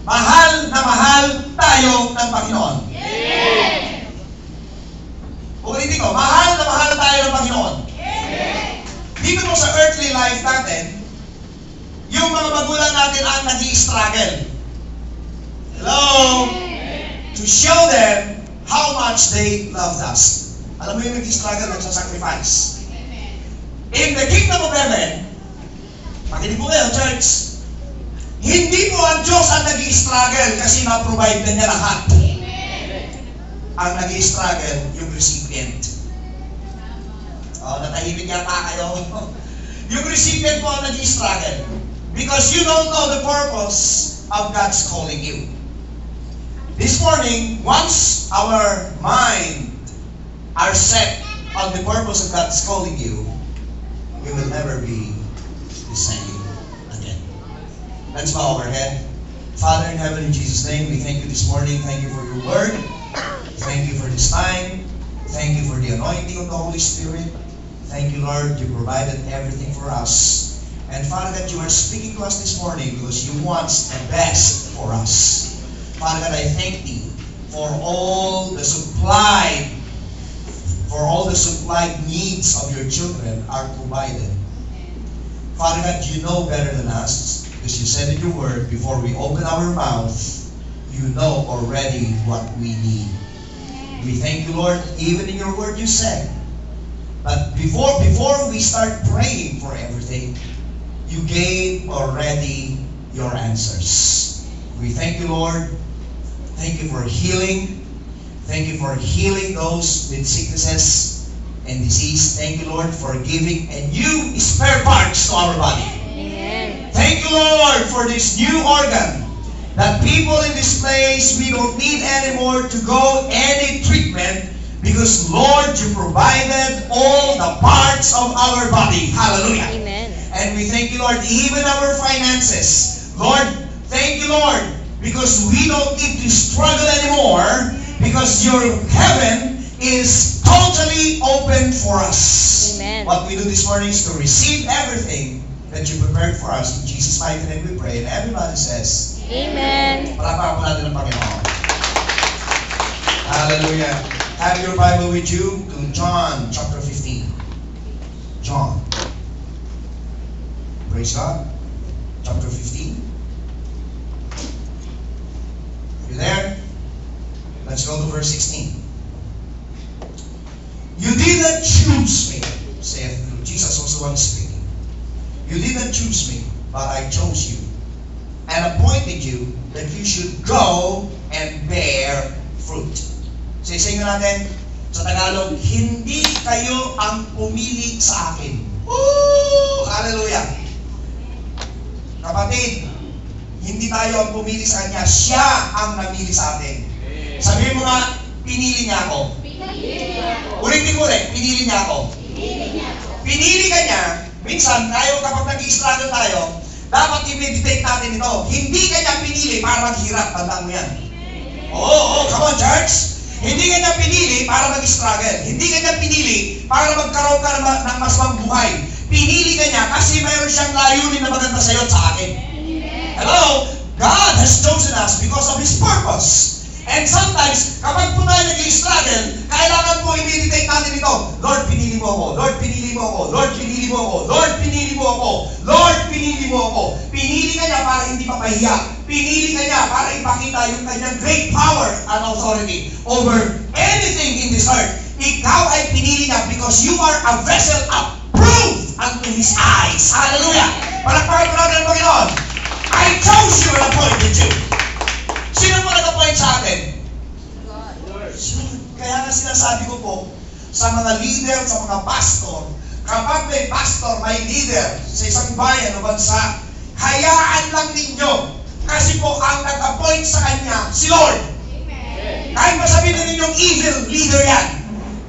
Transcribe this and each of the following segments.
mahal tayo ng Panginoon. Yes. Ulitin ko, mahal na mahal tayo ng Panginoon. Yes. Dito po sa earthly life natin, yung mga magulang natin ang nag-i-struggle. Hello? To show them how much they loved us. Alam mo yung nag-i-struggle, nagsasacrifice. In the kingdom of heaven, makinig po kayo, church, hindi po ang Diyos ang nag-i-struggle kasi ma-provide na niya lahat. Ang nag-i-struggle, yung recipient. Natahimik yata kayo. Yung recipient po ang nag-i-struggle. Because you don't know the purpose of God's calling you. This morning, once our mind are set on the purpose of God's calling you, you will never be the same again. Let's bow our head. Father in heaven, in Jesus' name, we thank you this morning. Thank you for your word. Thank you for this time. Thank you for the anointing of the Holy Spirit. Thank you, Lord, you provided everything for us. And Father, that you are speaking to us this morning because you want the best for us. Father God, I thank thee for all the supplied needs of your children are provided. Father God, you know better than us because you said in your word, before we open our mouth, you know already what we need. We thank you, Lord, even in your word you said, but before we start praying for everything, you gave already your answers. We thank you, Lord. Thank you for healing. Thank you for healing those with sicknesses and disease. Thank you, Lord, for giving a new spare parts to our body. Amen. Thank you, Lord, for this new organ. That people in this place, we don't need anymore to go any treatment because, Lord, you provided all the parts of our body. Hallelujah. Amen. And we thank you, Lord, even our finances. Lord, thank you, Lord, because we don't need to struggle anymore because your heaven is totally open for us. Amen. What we do this morning is to receive everything that you prepared for us. In Jesus' mighty name we pray. And everybody says, Amen. palakpakan po natin ang Panginoon. Hallelujah. Have your Bible with you to John chapter 15. John. Praise God. Chapter 15. You there? Let's go to verse 16. You did not choose me, saith Jesus was the one speaking. You did not choose me, but I chose you and appointed you that you should go and bear fruit. So isingin natin sa Tagalog, hindi kayo ang pumili sa akin. Woo! Hallelujah! Kapatid, hindi tayo ang pumili sa Kanya. Siya ang namili sa atin. Sabihin mo nga, pinili niya ako. Ulitin ko ulit, pinili niya ako. Pinili ka niya. Minsan, tayo kapag nag-i-struggle tayo, dapat i-meditate natin ito. Hindi ka niya pinili para maghirap. Tandaan mo yan. Oo, come on, church. Hindi ka niya pinili para mag-struggle. Hindi ka niya pinili para magkaroon ka ng maswang buhay. Pinili ka niya kasi mayroon siyang layunin na maganda sa iyo at sa akin. Hello? God has chosen us because of His purpose. And sometimes, kapag po tayo nag-i-struggle, kailangan po i-meditate natin ito. Lord, pinili mo ako. Lord, pinili mo ako. Lord, pinili mo ako. Lord, pinili mo ako. Lord, pinili mo ako. Pinili ka niya para hindi mapahiya. Pinili ka niya para ipakita yung kanyang great power and authority over anything in this earth. Ikaw ay pinili niya because you are a vessel approved unto His eyes. Hallelujah! Palakpakan mo natin ang Panginoon. I chose you and appointed you. Sino mo nag-appoint sa atin? Kaya nga sinasabi ko po sa mga leader, sa mga pastor, kapag may pastor, may leader sa isang bayan o bansa, hayaan lang ninyo kasi po ang nag-appoint sa kanya si Lord. Kahit masabihin na ninyong evil leader yan,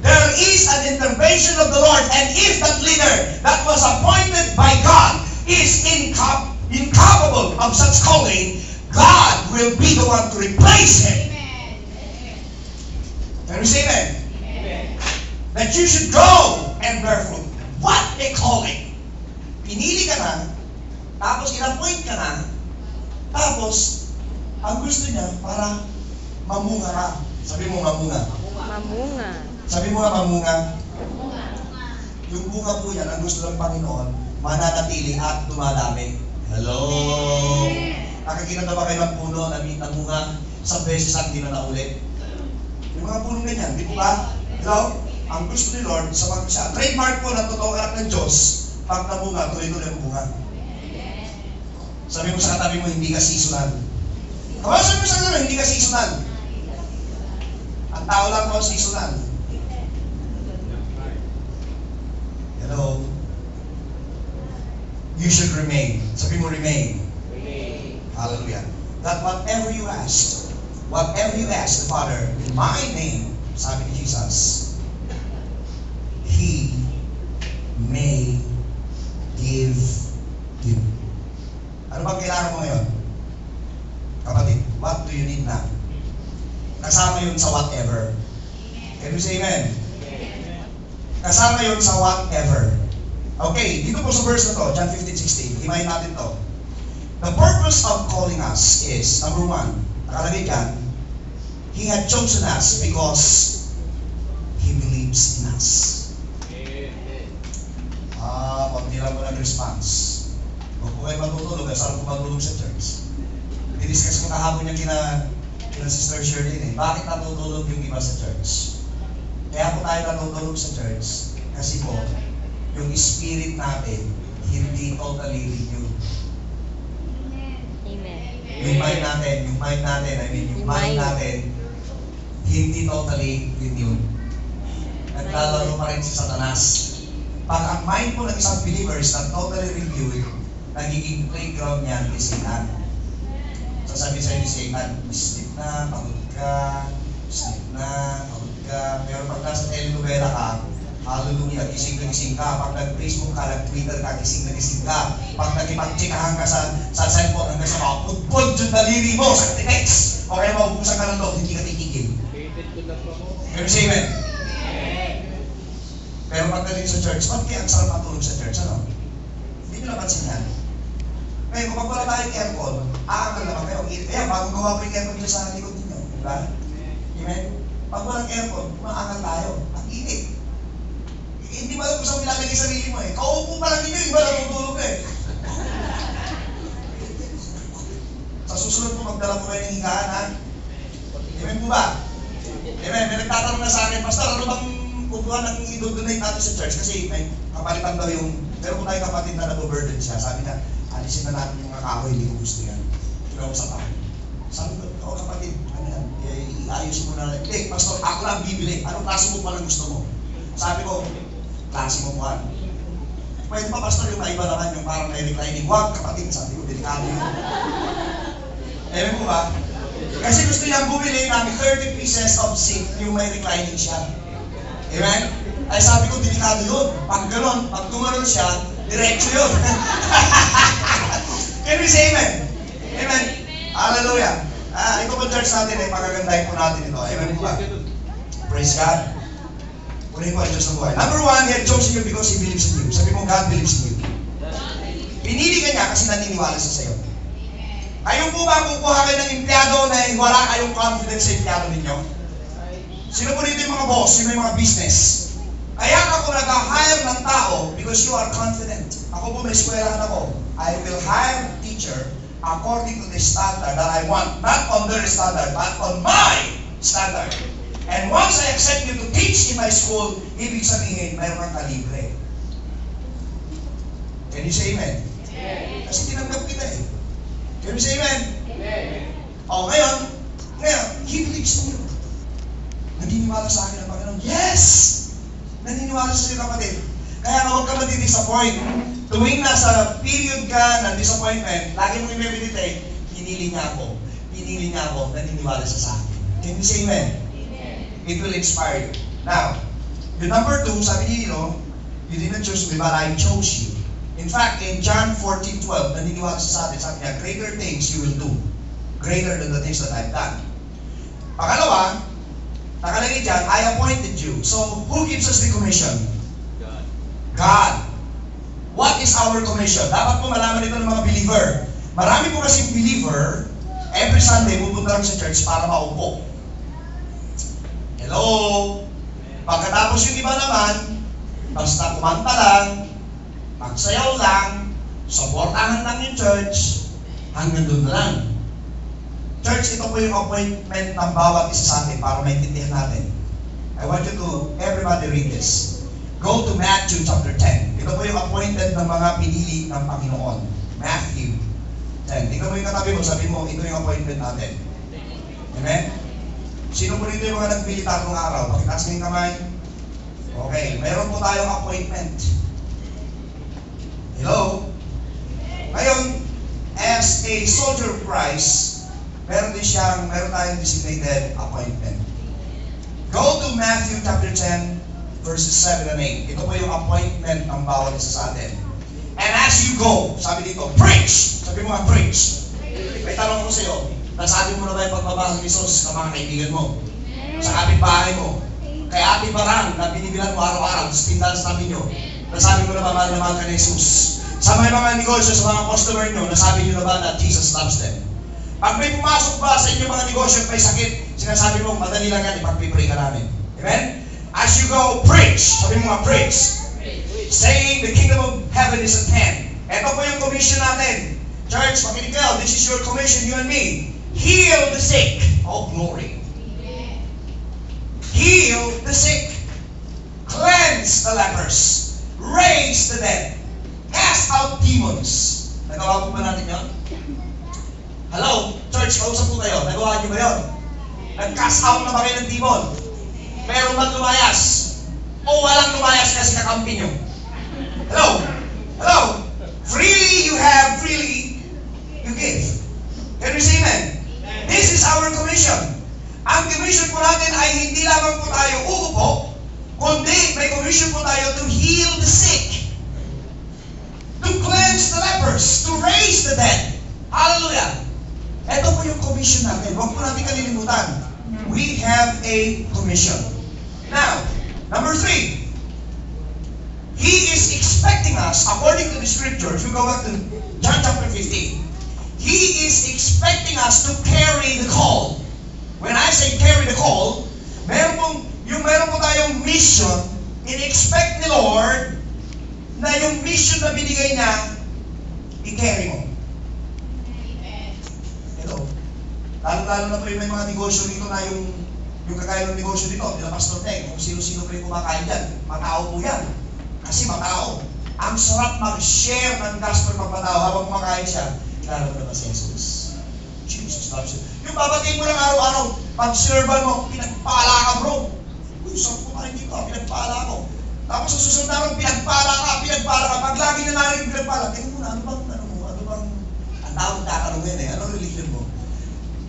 there is an intervention of the Lord, and if that leader that was appointed by God is incapable of such calling, God will be the one to replace him. Can we say that? That you should go and bear fruit. What a calling! Pinili ka na, tapos in-appoint ka na, tapos Ang gusto niya, para mamunga ka. Sabi mo, mamunga. Mamunga. Sabi mo nga, mamunga. Yung bunga po yan, ang gusto ng Panginoon, mananatili at dumadami. Hello! Nakakita na ba kayo ng puno na namunga sa beses at di na naulit? Yung mga punong ganyan, di po ba? Hello? Ang gusto ni Lord, sa mga siya, trademark po ng totoong anak ng Diyos, pag namunga, tuloy-tuloy ang bunga. Sabi mo sa katabi mo, hindi ka seasonal. Kawasan mo sa katabi, hindi ka seasonal. Ang tao lang ko seasonal. Hello? You should remain. Sabi mo, remain. Hallelujah. That whatever you ask the Father, in my name, sabi ni Jesus, He may give you. Ano bang kailangan mo ngayon? Kapatid, what do you need now? Kasama yun sa whatever. Can you say amen? Kasama yun sa whatever. Okay, dito po sa verse na to, John 15:16, himayin natin to. The purpose of calling us is, number one, nakalagay dyan, He had chosen us because He believes in us. Konti lang mo nag-response. Huwag po kayo matutulog, saan po matulog sa church? Didiscuss ko kahapon yung kina Sister Shirley, bakit natutulog yung iba sa church? Kaya po tayo natutulog sa church, kasi po, yung spirit natin, hindi totally renewed. Amen. Yung mind natin, hindi totally renewed. Naglalaro pa rin si Satanas. Pag ang mind po ng isang believer is not totally renewed, nagiging playground niya ni Satan. Sasabi sa'yo ni Satan, sleep na, pagod ka, pero pag nasa telenovela ka, hallelujah, gising ka. Pag nag-Facebook ka, nag-Twitter ka, gising ka. Pag nagipag-chikahan ka sa cellphone, hanggang sa mga putpud yung daliri mo sa text, o kaya maubusan ka ng loob, hindi ka titigil. Can you say amen? Pero pagdating sa church, ba't kaya ang sarap matulog sa church? Ano? Hindi nyo napansin yan. Ngayon, kung wala tayong aircon, aangal naman kayo. Kaya bago gawa ko yung aircon nyo sa likod ninyo. Diba? Amen? Pag walang aircon, maaangal tayo. Ang init. Hindi ba alam kung saan nilalagay sarili mo eh. Kaupo pa lang ninyo, iba natutulog eh. Sa susunod po, magdala po kayo ng higaan, ha? Amen po ba? Amen. May nagtatanong na sa akin, Pastor, ano bang kukuha ng i-donate natin sa church? Kasi may kapalitan daw yung, pero kung tayo kapatid na nag-burden siya, sabi niya, alisin na natin yung mga kahoy, hindi ko gusto yan. Kinausap ako. Sabi ko, kapatid, ano yan? Iayos mo na. Pastor, ako lang bibili. Anong klase mo palang gusto mo? Sabi ko, klase mo po. Pwede pa, Pastor, yung maiba naman, yung parang may reclining. Huwag, kapatid, sabi ko, delikado yun. Ewan mo ba? Kasi gusto niyang bumili ng 30 pieces of seat yung may reclining siya. Amen? Ay sabi ko, delikado yun. Pag gano'n, pag tumalon siya, diretso yun. Can we say amen? Amen? Hallelujah. Ito po church natin ay pagagandahin po natin ito. Amen po ba? Praise God. Unahin po ang Diyos ng buhay. Number one, He had chosen you because He believes in you. Sabi mo, God believes in you. Pinili ka niya kasi naniniwala siya sa'yo. Kayo po ba kukuha kayo ng empleyado na wala kayong confidence sa empleyado ninyo? Sino po dito yung mga boss, sino yung mga business? Kaya ako nag-hire ng tao because you are confident. Ako po may eskwelahan ako. I will hire a teacher according to the standard that I want. Not on their standard, but on my standard. And once I accept you to teach in my school, ibig sabihin, mayroon kang kalibre. Can you say amen? Amen. Kasi tinanggap kita eh. Can you say amen? Amen. O ngayon, He believes in you. Naniniwala sa akin ang Panginoon. Yes! Naniniwala sa iyo, kapatid. Kaya huwag ka madi-disappoint. Tuwing nasa period ka ng disappointment, lagi mong i-meditate, pinili niya ako, naniniwala siya sa akin. Can you say amen? Amen. It will inspire you. Now, yung number 2, sabi niyo, you didn't choose me, but I chose you. In fact, in John 14:12, naniniwala siya sa atin, sabi niya, greater things you will do. Greater than the things that I've done. Pangalawa, nakalagay dyan, I appointed you. So, who gives us the commission? God. What is our commission? Dapat po malaman ito ng mga believer. Marami po kasing believer, every Sunday, pupunta lang sa church para maupo. Hello? Pagkatapos yung iba naman, basta kumanta lang, magsayaw lang, supportahan lang yung church, hanggang doon na lang. Church, ito po yung appointment ng bawat isa sa atin para maintindihan natin. I want you to, everybody read this. Go to Matthew chapter 10. Ito po yung appointed ng mga pinili ng Panginoon. Matthew 10. Tingnan mo yung katabi mo, sabi mo, ito yung appointment natin. Amen? Sino po rito yung mga nagpili tatlong araw? Pakitaas mo yung kamay. Okay, mayroon po tayong appointment. Hello? Ngayon, as a soldier of Christ, meron tayong designated appointment. Go to Matthew chapter 10, verses 7 and 8. Ito po yung appointment ng bawat isa sa atin. And as you go, sabi dito, preach! Sabi mo nga, preach. May tanong ko sa iyo, nasabi mo na ba yung pagmamahal ni Jesus sa mga kaibigan mo? Sa kapitbahay mo? Kay Ate Barang na binibilan mo araw-araw sa tindahan sa tabi nyo? Nasabi mo na ba mahal na mahal ka ni Jesus? Sa may mga negosyo, sa mga customer nyo, nasabi nyo na ba na Jesus loves them? Pag may pumasok ba sa inyong mga negosyo at may sakit, sinasabi mo, madali lang yan, ipag-pray ka namin. Amen? As you go, preach. Sabi mo nga, preach. Saying the kingdom of heaven is at hand. Ito po yung commission natin. Church, makinig kayo. This is your commission, you and me. Heal the sick. Oh, glory. Heal the sick. Cleanse the lepers. Raise the dead. Cast out demons. Nagawa po ba natin yun? Hello? Church, kausap po kayo. Nagawa niyo ba yun? Nag-cast out na ba kayo ng demon? Meron ba lumayas? O walang lumayas kasi kakampi nyo? Hello? Hello? Freely you have, freely you give. Can we say amen? This is our commission. Ang commission po natin ay hindi lamang po tayo uupo, kundi may commission po tayo to heal the sick, to cleanse the lepers, to raise the dead. Hallelujah! Ito po yung commission natin. Huwag po natin kalilimutan. We have a commission. Now, number 3. He is expecting us, according to the scriptures, we go back to John chapter 15. He is expecting us to carry the call. When I say carry the call, meron po tayong mission, in-expect ni Lord na yung mission na binigay niya, i-carry mo. Hello? Lalo-lalo na po yung may mga negosyo dito na yung kagaya ng negosyo dito, nila Pastor Teng, kung sino-sino pa yung kumakain dyan, matao po yan. Kasi matao. Ang sarap mag-share ng gospel ng matao habang kumakain siya. Kilala mo na ba si Jesus? Jesus loves you. Yung babatiin mo lang araw-araw, pag-servan mo, pinagpala ka bro. Uy, sarap kumain dito, pinagpala ko. Tapos sa susunod naman, pinagpala ka. Pag lagi na narin pinagpala, tingin mo na, ano bang, ang tawag tatanungin eh, anong religion mo?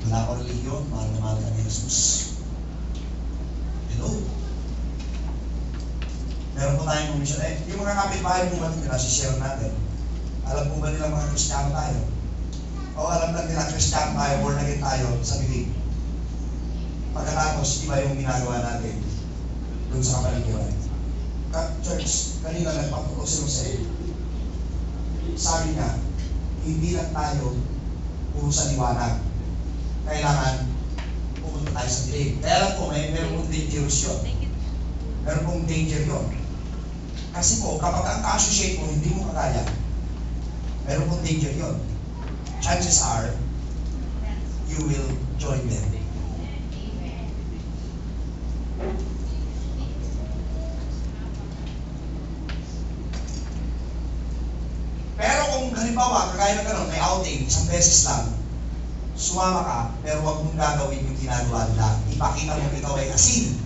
Wala ko religion, mahal na mahal ka ni Jesus. Hello? Meron po tayong commission. Yung mga kapitbahay po ba nila, share natin. Alam po ba nila mga Kristiyano tayo? O alam lang nila Kristiyano tayo, born again tayo sa bibig. Pagkatapos, iba yung ginagawa natin doon sa kapaligiran. Church, kanina nagpapuro si Jose. Sabi niya, hindi lang tayo puro sa liwanag. Kailangan pupunta tayo sa dilim. Kaya lang po, meron pong dangerous yun. Meron pong danger yun. Kasi po, kapag ang ka-associate mo, hindi mo kagaya, meron pong danger yun. Chances are, you will join them. Pero kung halimbawa, kagaya ng gano'n, may outing, isang beses lang, sumama ka, pero huwag mong gagawin yung ginagawa nila. Ipakita mo ikaw ay asin.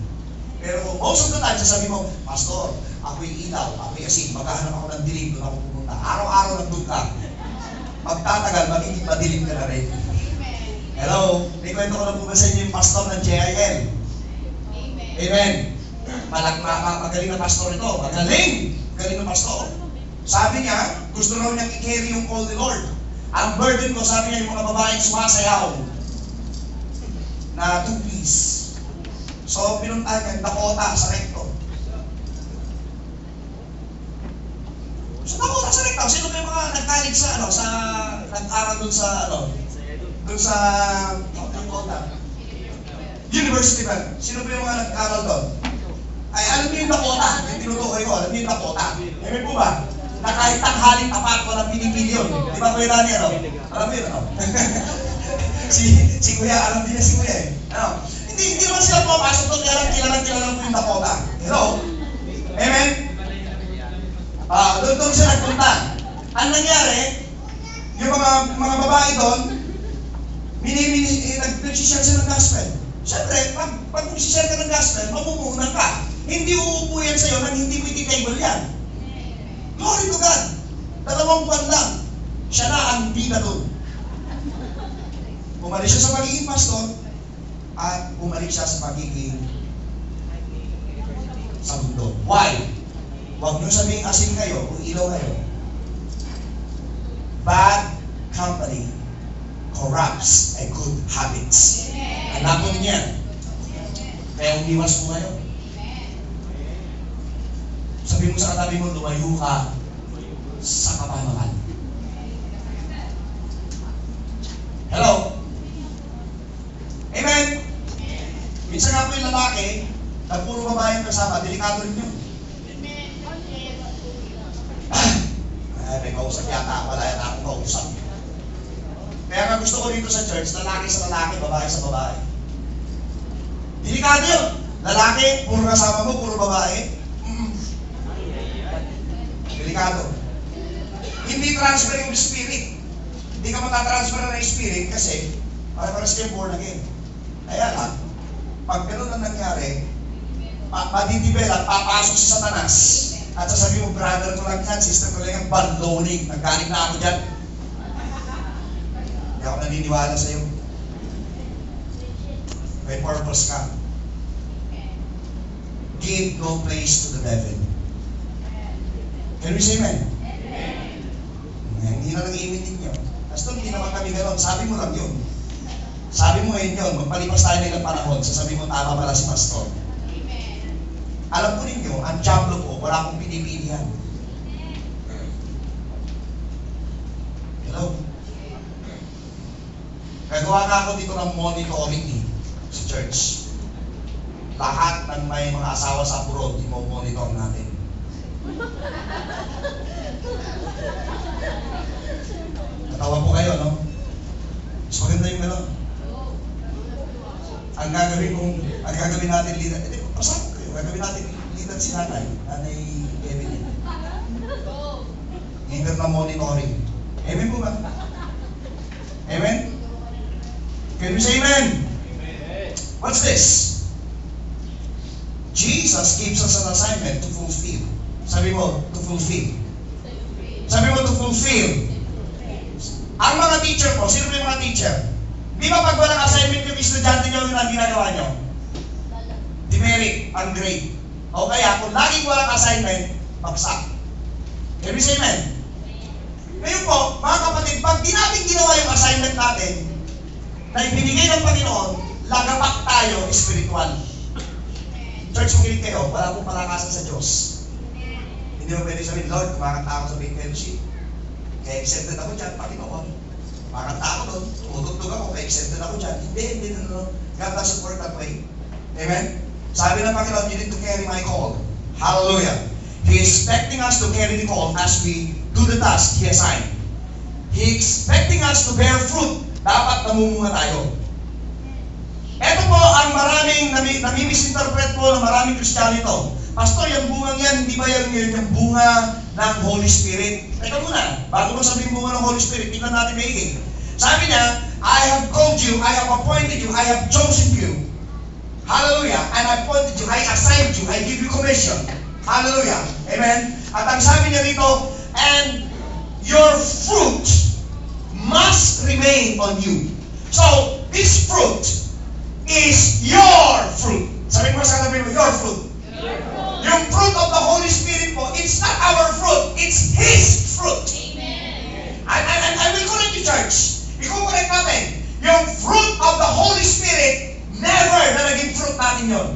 Pero most of the time, sasabi mo, Pastor, ako'y ilaw, ako'y asin, maghahanap ako ng dilim, doon ako pumunta. Araw-araw nandun ka. Magtatagal, magiging madilim ka na rin. Hello? May kwento ko na po ba sa inyo yung pastor ng JIL? Amen. Magaling na pastor ito. Magaling na pastor. Sabi niya, gusto raw niya i-carry yung call ni Lord. Ang burden ko, sabi niya, yung mga babaeng sumasayaw na 2 please. So, pinuntahan niya, Dakota sa recto. So, Dakota sa recto. Sino ba yung mga nag-college sa, nag-aral dun sa, Doon sa, University ba? Sino ba yung mga nag-aaral doon? Ay, alam niyo yung Dakota, yung tinutukoy ko, alam niyo yung Dakota. Amen po ba? Na kahit tanghaling tapat, walang pinipili yun. Di ba Kuya Dani, ano? Alam mo yun, ano? si Kuya, alam din niya si Kuya eh. Ano? Hindi naman sila pumapasok doon, kaya lang kilalang po yung Dakota. Hello? Amen? Doon sila nagpunta. Ang nangyari, yung mga babae doon, nag-share sila ng gospel. Siyempre, pag mag-share ka ng gospel, mamumuhunan ka. Hindi uupo yan sa'yo nang hindi mo ititable yan. Glory to God! 2 buwan lang, siya na ang bida doon. Umalis siya sa pagiging pastor, at umalis siya sa pagiging sa mundo. Why? Huwag nyo sabihing asin kayo kung ilaw kayo. Bad company corrupts a good habits. Alam mo niya. Kaya umiwas mo ngayon. Sabi mo sa katabi mo, lumayo ka sa kapamakan. Hello? Amen? Minsan nga po yung lalaki, na puro babae ang kasama, delikado rin yun. Ay, may kausap yata, wala yata akong kausap. Kaya nga gusto ko dito sa church, lalaki sa lalaki, babae sa babae. Delikado yun. Lalaki, puro kasama mo, puro babae. Delikado. Hindi transfer yung spirit. Hindi ka matatransfer na spirit kasi para-paras kayo born again. Kaya lang, pag gano'n ang nangyari, madidevelop, papasok si Satanas. At sasabi mo, brother ko lang yan, sister ko lang yan, balloning. Naggaling na ako dyan. Hindi ako naniniwala sa'yo. May purpose ka. Give no place to the devil. Can we say amen? Hindi na nag-imitin nyo. Pastor, hindi naman kami gano'n. Sabi mo lang yun. Sabi mo ngayon yun, magpalipas tayo ng ilang panahon, sasabi mo, tama pala si Pastor. Alam po ninyo, ang diablo po, wala akong pinipilihan. Hello? Gagawa nga ako dito ng monitoring sa church. Lahat ng may mga asawa sa abroad, i-monitor natin. Natawa po kayo, no? Mas maganda yung gano'n. Ang gagawin natin leader, pasama kayo, gagawin natin leader si Nanay Evelyn. Leader na monitoring. Amen po ba? Amen? Can we say amen? What's this? Jesus gives us an assignment to fulfill. Sabi mo, to fulfill. Sabi mo, to fulfill. Ang mga teacher po, sino ba yung mga teacher? Di ba pag walang assignment yung estudyante nyo yung ginagawa nyo? Demerit, ungrade. O kaya, kung laging walang assignment, baksak. Can we say amen? Ngayon po, mga kapatid, pag di natin ginawa yung assignment natin, na ibinigay ng Panginoon, lagapak tayo spiritual. Church, makinig kayo, wala pong palakasan sa Diyos. Hindi mo pwede sabihin, Lord, kumakanta ako sa Big Fellowship. Kaya accepted ako dyan, Panginoon. Kumakanta ako doon, tumutugtog ako, kaya accepted ako dyan. Hindi, no. God doesn't work that way. Amen? Sabi ng Panginoon, you need to carry my call. Hallelujah. He is expecting us to carry the call as we do the task He assigned. He is expecting us to bear fruit. Dapat namumunga tayo. Ito po ang maraming nami-misinterpret po ng maraming Kristiyano ito. Pastor, yung bungang yan, hindi ba yung bunga ng Holy Spirit? Teka muna, bago mo sabihin bunga ng Holy Spirit, tingnan natin maiging. Sabi niya, I have called you, I have appointed you, I have chosen you. Hallelujah. And I appointed you, I assigned you, I give you commission. Hallelujah. Amen. At ang sabi niya rito, and your fruit must remain on you. So, this fruit is your fruit. Sabi mo sa katabi mo, your fruit. Yung fruit of the Holy Spirit po, it's not our fruit, it's His fruit. Amen. And I will correct you, church. I-correct natin. Yung fruit of the Holy Spirit, never na naging fruit natin yun.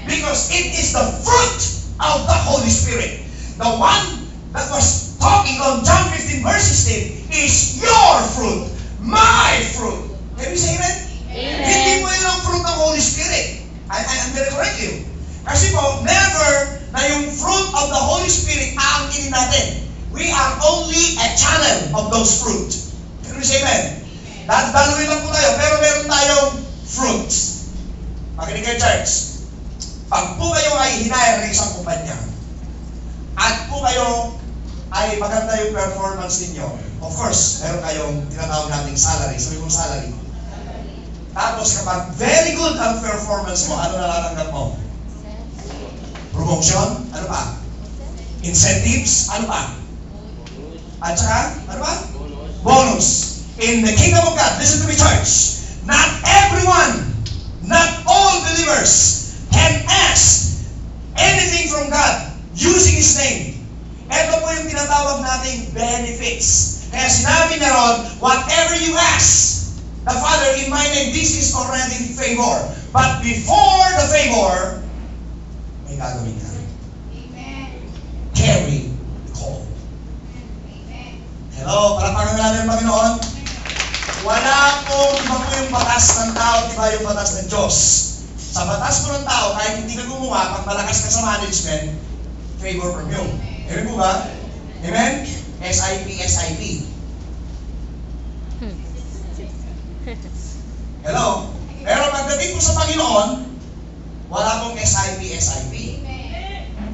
Because it is the fruit of the Holy Spirit. The one that was talking on John 15 verse 16 is your fruit, my fruit. I'm gonna correct you. Kasi po, never na yung fruit of the Holy Spirit aangkinin natin. We are only a channel of those fruit. Can we say amen? Daluin lang po tayo, pero meron tayong fruits. Makinig kayo, church. Pag po kayo ay hinire ng isang kumpanya, at po kayo ay maganda yung performance ninyo, of course, meron kayong tinatawag nating salary. Sabi mo salary. Tapos kapag very good ang performance mo, ano nararamdaman mo? Promotion? Ano pa? Incentives? Ano pa? At saka, ano pa? Bonus. In the kingdom of God, listen to me, church. Not everyone, not all believers can ask anything from God using His name. Ito po yung tinatawag nating benefits. Kaya sinabi na ron, whatever you ask the Father in my name, this is already favor. But before the favor, may gagawin ka. Carry the call. Hello, palakpakan natin ang Panginoon. Wala pong iba po yung batas ng tao, iba yung batas ng Diyos. Sa batas po ng tao, kahit hindi ka gumawa, pag malakas ka sa management, favor from you. Amen po ba? Amen? SIP, SIP. Hello? Pero pagdating po sa Panginoon, wala pong SIP, SIP.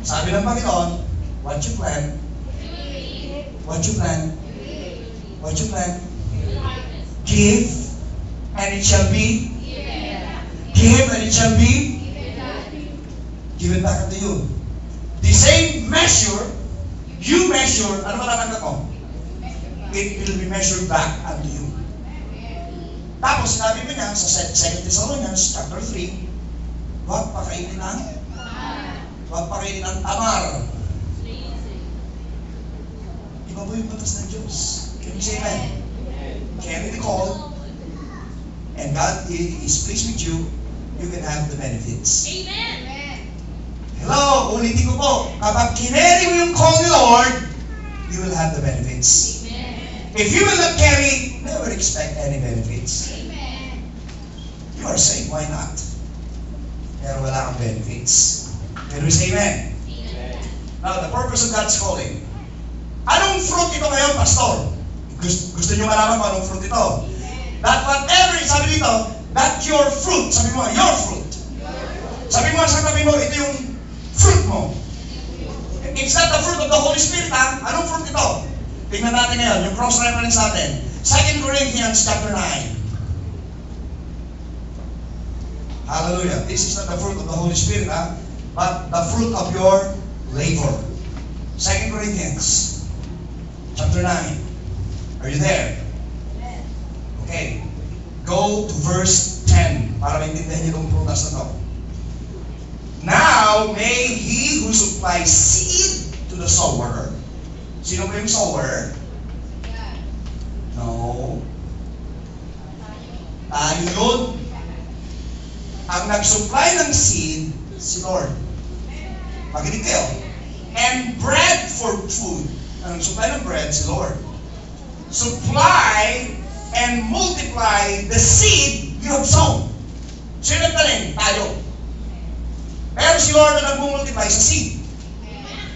Sabi ng Panginoon, what you plan, what you plan, what you plan, give, and it shall be. Give, and it shall be given back unto you. The same measure, you measure, ano matatanggap mo? It will be measured back unto you. Tapos, sinabi mo niya sa 2 Thessalonians chapter 3, huwag pakainin ang tamar. Iba po yung batas ng Diyos. Can you say amen? Carry the call, and God is pleased with you, you can have the benefits. Amen. Hello, ulitin ko po. Kapag kinary mo yung call ni Lord, you will have the benefits. Amen. If you will not carry, never expect any benefits. Amen. You are saved, why not? Pero wala kang benefits. Can we say amen? Amen. Now, the purpose of God's calling. Anong fruit ito ngayon, Pastor? Gusto nyo malaman kung anong fruit ito? That whatever, sabi dito, that your fruit, sabi mo, your fruit. Sabi mo sa tabi mo, ito yung fruit mo. It's not the fruit of the Holy Spirit, ha? Anong fruit ito? Tingnan natin ngayon, yung cross-reference natin. 2 Corinthians chapter 9. Hallelujah. This is not the fruit of the Holy Spirit, ha? But the fruit of your labor. 2 Corinthians chapter 9. Are you there? Okay. Go to verse 10 para maintindihan niyo itong prutas na to. Now, may he who supplies seed to the sower. Sino ba yung sower? No. Tayo yun. Ang nag-supply ng seed, si Lord. Makinig kayo. And bread for food. Ang nag-supply ng bread, si Lord. Supply and multiply the seed you have sown. Sino nagtanim? Tayo. Pero si Lord na nag-multiply sa seed.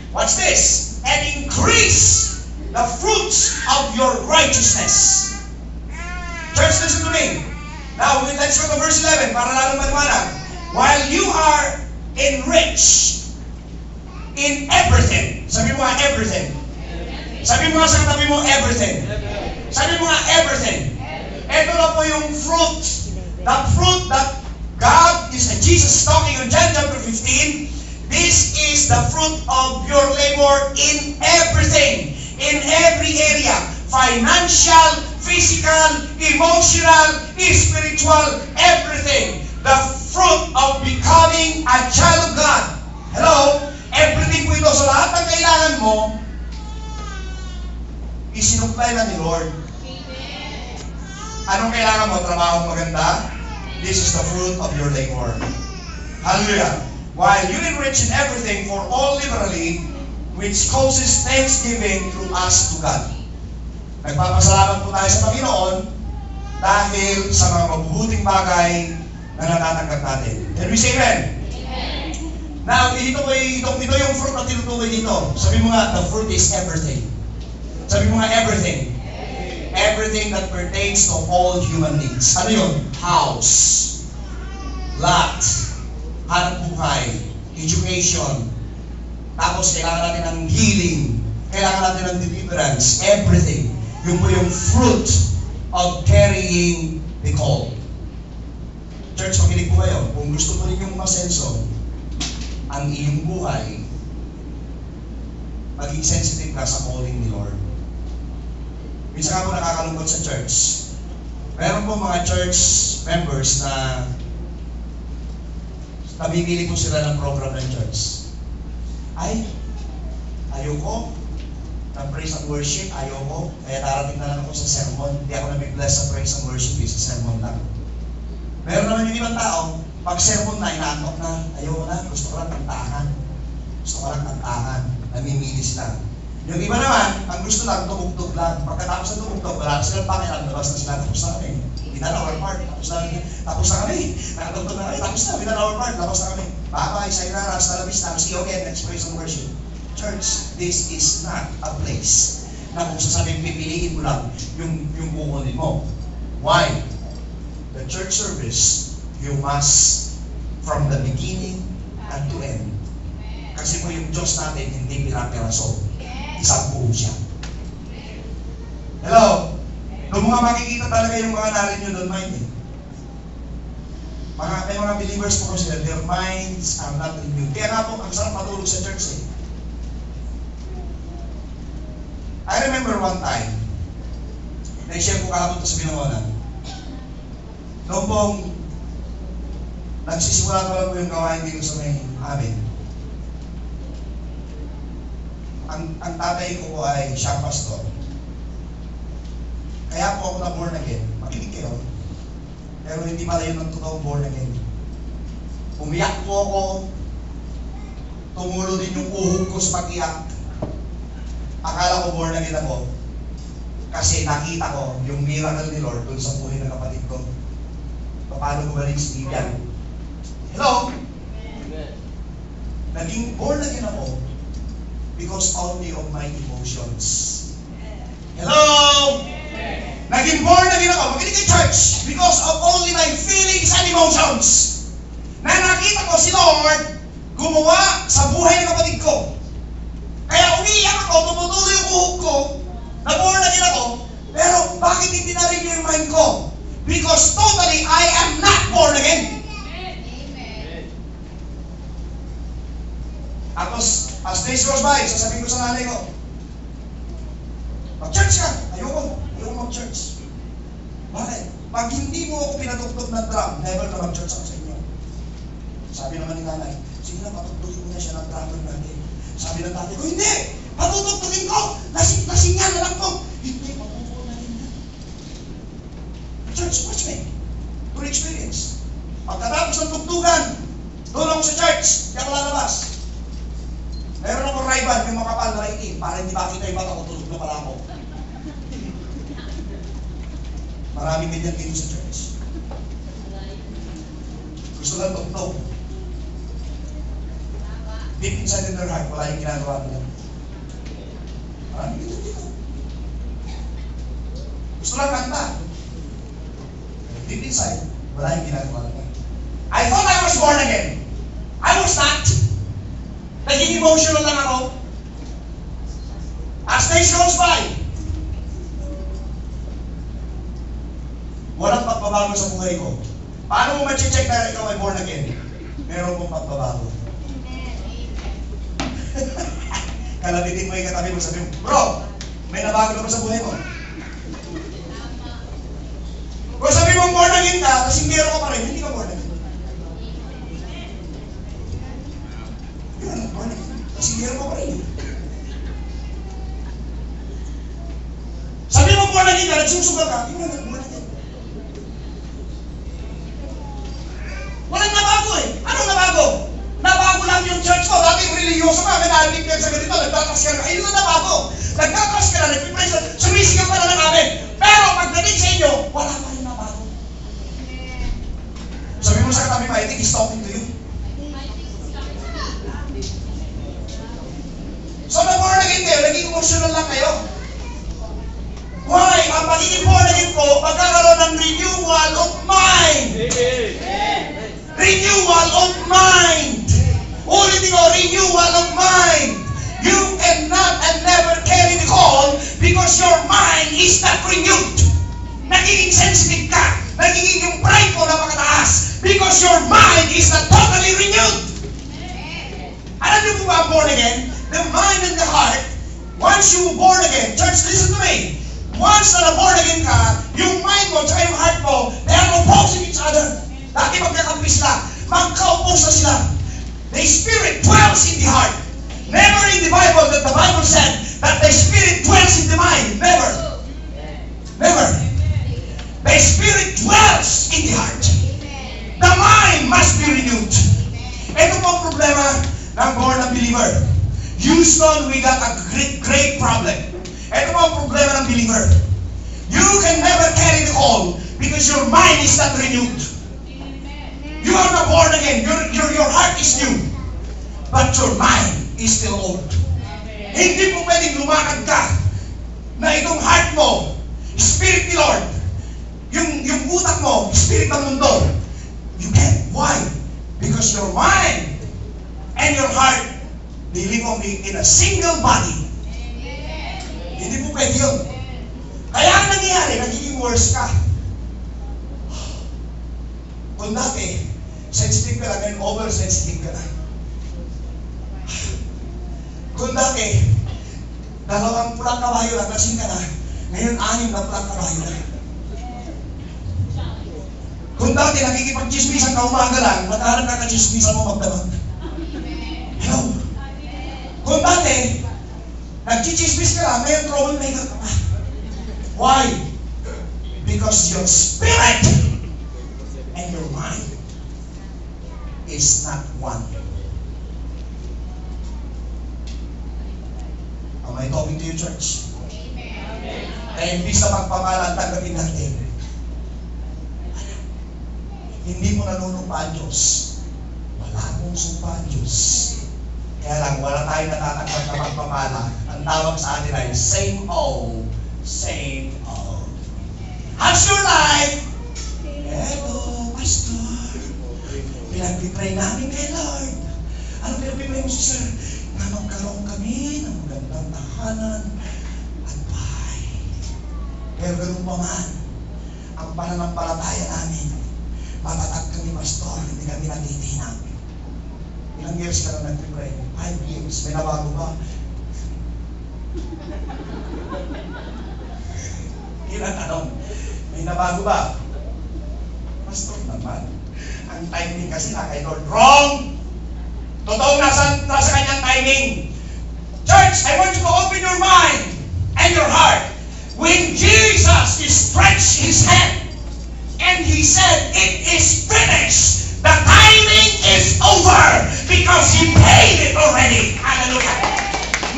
Watch this. And increase the fruits of your righteousness. Church, listen to me. Now, let's go to verse 11 para lalong maliwanag. While you are enriched in everything. Sabi mo nga everything. Sabi mo nga sa katabi mo everything. Sabi mo nga everything. Ito na po yung fruit. The fruit that God is Jesus talking in John chapter 15. This is the fruit of your labor in everything. In every area. Financial, physical, emotional, spiritual, everything. The fruit of becoming a child of God. Hello? Everything po ito. So lahat ng kailangan mo, isinupply na ni Lord. Anong kailangan mo? Trabaho maganda? This is the fruit of your labor. Hallelujah. While you enrich in everything for all liberally, which causes thanksgiving through us to God. Nagpapasalamat po tayo sa Panginoon dahil sa mga mabubuting bagay na natatanggap natin. Can we say amen? Now, ito yung fruit na tinutukoy dito. Sabi mo nga, the fruit is everything. Sabi mo nga, everything. Everything that pertains to all human needs. Ano yun? House, lot, hanap buhay, education, tapos kailangan natin ng healing, kailangan natin ng deliverance, everything. Yun po yung fruit of carrying the call. Church, makinig po kayo. Kung gusto mo rin yung masenso, ang iyong buhay, maging sensitive ka sa calling ni Lord. Minsan ako nakakalungkot sa church. Meron po mga church members na namimili po sila ng program ng church. Ay, ayoko ng praise and worship, ayoko. Kaya darating na lang ako sa sermon. Hindi ako nabibless sa praise and worship, sa sermon lang. Meron naman yung ibang tao, pag sermon na, inaantok na, ayoko na, gusto ko lang kantahan. Gusto ko lang kantahan. Namimili sila. Yung iba naman, ang gusto lang, tumugtog lang. Pagkatapos ng tumugtog, wala na silang pakialam, labas na sila, tapos na kami. Binal our part, tapos na kami. Nakatugtog na kami, tapos na, binal our part, tapos na kami. Bye-bye, sayonara, hasta la vista, see you again, next praise and worship. Church, this is not a place na kung sasabing pipiliin mo lang yung kukunin mo. Why? The church service, you must, from the beginning and to end. Kasi po yung Diyos natin, hindi pira-piraso. Isang buo siya. Hello? Doon mga makikita talaga yung mga narin nyo doon, mind eh. May mga believers po kasi their minds are not renewed. Kaya nga po, ang sarap matulog sa church eh. I remember one time, na-share ko kahapon ito sa Binangonan. Noong pong nagsisimula ko lang po yung gawain dito sa may amin. Ang tatay ko po ay siyang pastor. Kaya po ako na born again. Makinig kayo. Pero hindi pala yun ang totoong born again. Umiyak po ako. Tumulo din yung uhog ko sa pag-iyak. Akala ko born again ako. Kasi nakita ko yung miracle ni Lord dun sa buhay ng kapatid ko. Paano gumaling si Vivian. Hello? Naging born again ako because only of my emotions. Hello? Naging born again ako, makinig kay church, because of only my feelings and emotions. Na nakita ko si Lord gumawa sa buhay ng kapatid ko. Kaya umiiyak ako, tumutuloy yung uhog ko, na born again ako, pero bakit hindi na-renew yung mind ko? Because totally, I am not born again. Tapos, as days goes by, sasabihin ko sa nanay ko, mag-church ka. Ayoko mag-church. Bakit? Pag hindi mo ako pinatugtog ng drum, never na mag-church ako sa inyo. Sabi naman ni nanay, sige na, patugtugin mo na siya ng drummer natin. Sabi ng tatay ko, hindi! Patutugtugin ko! Lasing yan na lang ko! Hindi, patutugin na. Church, watch me. To experience. Pagkatapos ng tugtugan, doon ako sa church, hindi ako lalabas. Meron akong rival, yung makapal na itim, para hindi makita yung bata ko, tulog na pala ako. Maraming ganyan dito sa church. Gusto lang tugtog. Deep inside in their heart, wala yung ginagawa nila. Maraming ganyan dito. Gusto lang kanta. Deep inside, wala yung ginagawa nila. I thought I was born again. I was not. Naging emotional lang ako. As days goes by, walang pagbabago sa buhay ko. Paano mo ma-check na ikaw ay born again? Meron pong pagbabago. Kalabitin mo yung katabi mo, sabi mo, bro, may nabago na ba sa buhay mo? Kung sabi mo born again ka, kasi meron ka pa rin, hindi ka born again. Yun, born again. Kasi meron ka pa rin. Sabi mo born again ka, nagsusugal ka, yun na, born again. Walang nabago eh. Anong nabago? Nabago lang yung church ko. Dati religyoso ka, may narinig ka sa ganito, nagtatas ka na. Ayun na nabago. Nagtatas ka na, nagpipraise ka, sumisigaw ka na ng amin. Pero pagdating sa inyo, wala pa rin nabago. Sabi mo, mo sa katabi mo, I think he's talking to you. So, na-born again kayo, naging emotional lang kayo. Why? Ang pagiging born again po, pagkakaroon ng renewal of mind. Renewal of mind. Ulitin ko, renewal of mind. You cannot and never carry the call because your mind is not renewed. Nagiging sensitive ka. Nagiging yung pride mo na makataas because your mind is not totally renewed. Alam niyo po ba ang born again? The mind and the heart, once you born again, church, listen to me. Once na born again ka, yung mind mo at yung heart mo, they are opposing each other. Dati magkakampi sila, magka-oppose na sila. The Spirit dwells in the heart. Never in the Bible that the Bible said that the Spirit dwells in the mind. Never. Never. The Spirit dwells in the heart. The mind must be renewed. Ito po ang problema ng born believer. Houston, we got a great problem. Ito po ang problema ng believer. You can never carry the call because your mind is not renewed. You are not born again. Your heart is new. But your mind is still old. Hindi po pwedeng lumakad ka na itong heart mo, Spirit ni Lord, yung utak mo, Spirit ng mundo. You can't. Why? Because your mind and your heart, they live only in a single body. Hindi po pwede yun. Kaya ang nangyayari, nagiging worse ka. Kung dati, sensitive ka lang, ngayon oversensitive ka na. Kung dati, 2 pulang kabayo lang, lasing ka na, ngayon 6 na pulang kabayo na. Kung dati, nakikipag-chismisan ka umaga lang, mataharap ka ka-chismisan mo magdamag. Hello? Kung dati, nag-chismis ka lang, ngayon troublemaker ka pa. Why? Because your spirit and your mind is not one. Am I talking to you, church? Kaya imbis na pagpamala ang tanggapin natin, hindi mo nanunumpa ang Diyos. Wala mong sumpa ang Diyos. Kaya lang, wala tayong natatanggap na pagpamala. Ang tawag sa atin ay same old, same old. How's your life? Eto, Pastor. Pinag-pray namin kay Lord. Ano pinag-pray mo si Sir? Na magkaroon kami ng magandang tahanan at bahay. Pero ganun pa man, ang pananampalataya namin, matatag kami, Pastor, hindi kami natitinang. Ilang years ka na nag-pray? 5 years. May nabago ba? Ilang tanong? May nabago ba? Pastor naman. Ang timing kasi na kay Lord. Wrong! Totoong nasa kanyang timing. Church, I want you to open your mind and your heart. When Jesus stretched His hand and He said, "It is finished," the timing is over because He paid it already. Hallelujah.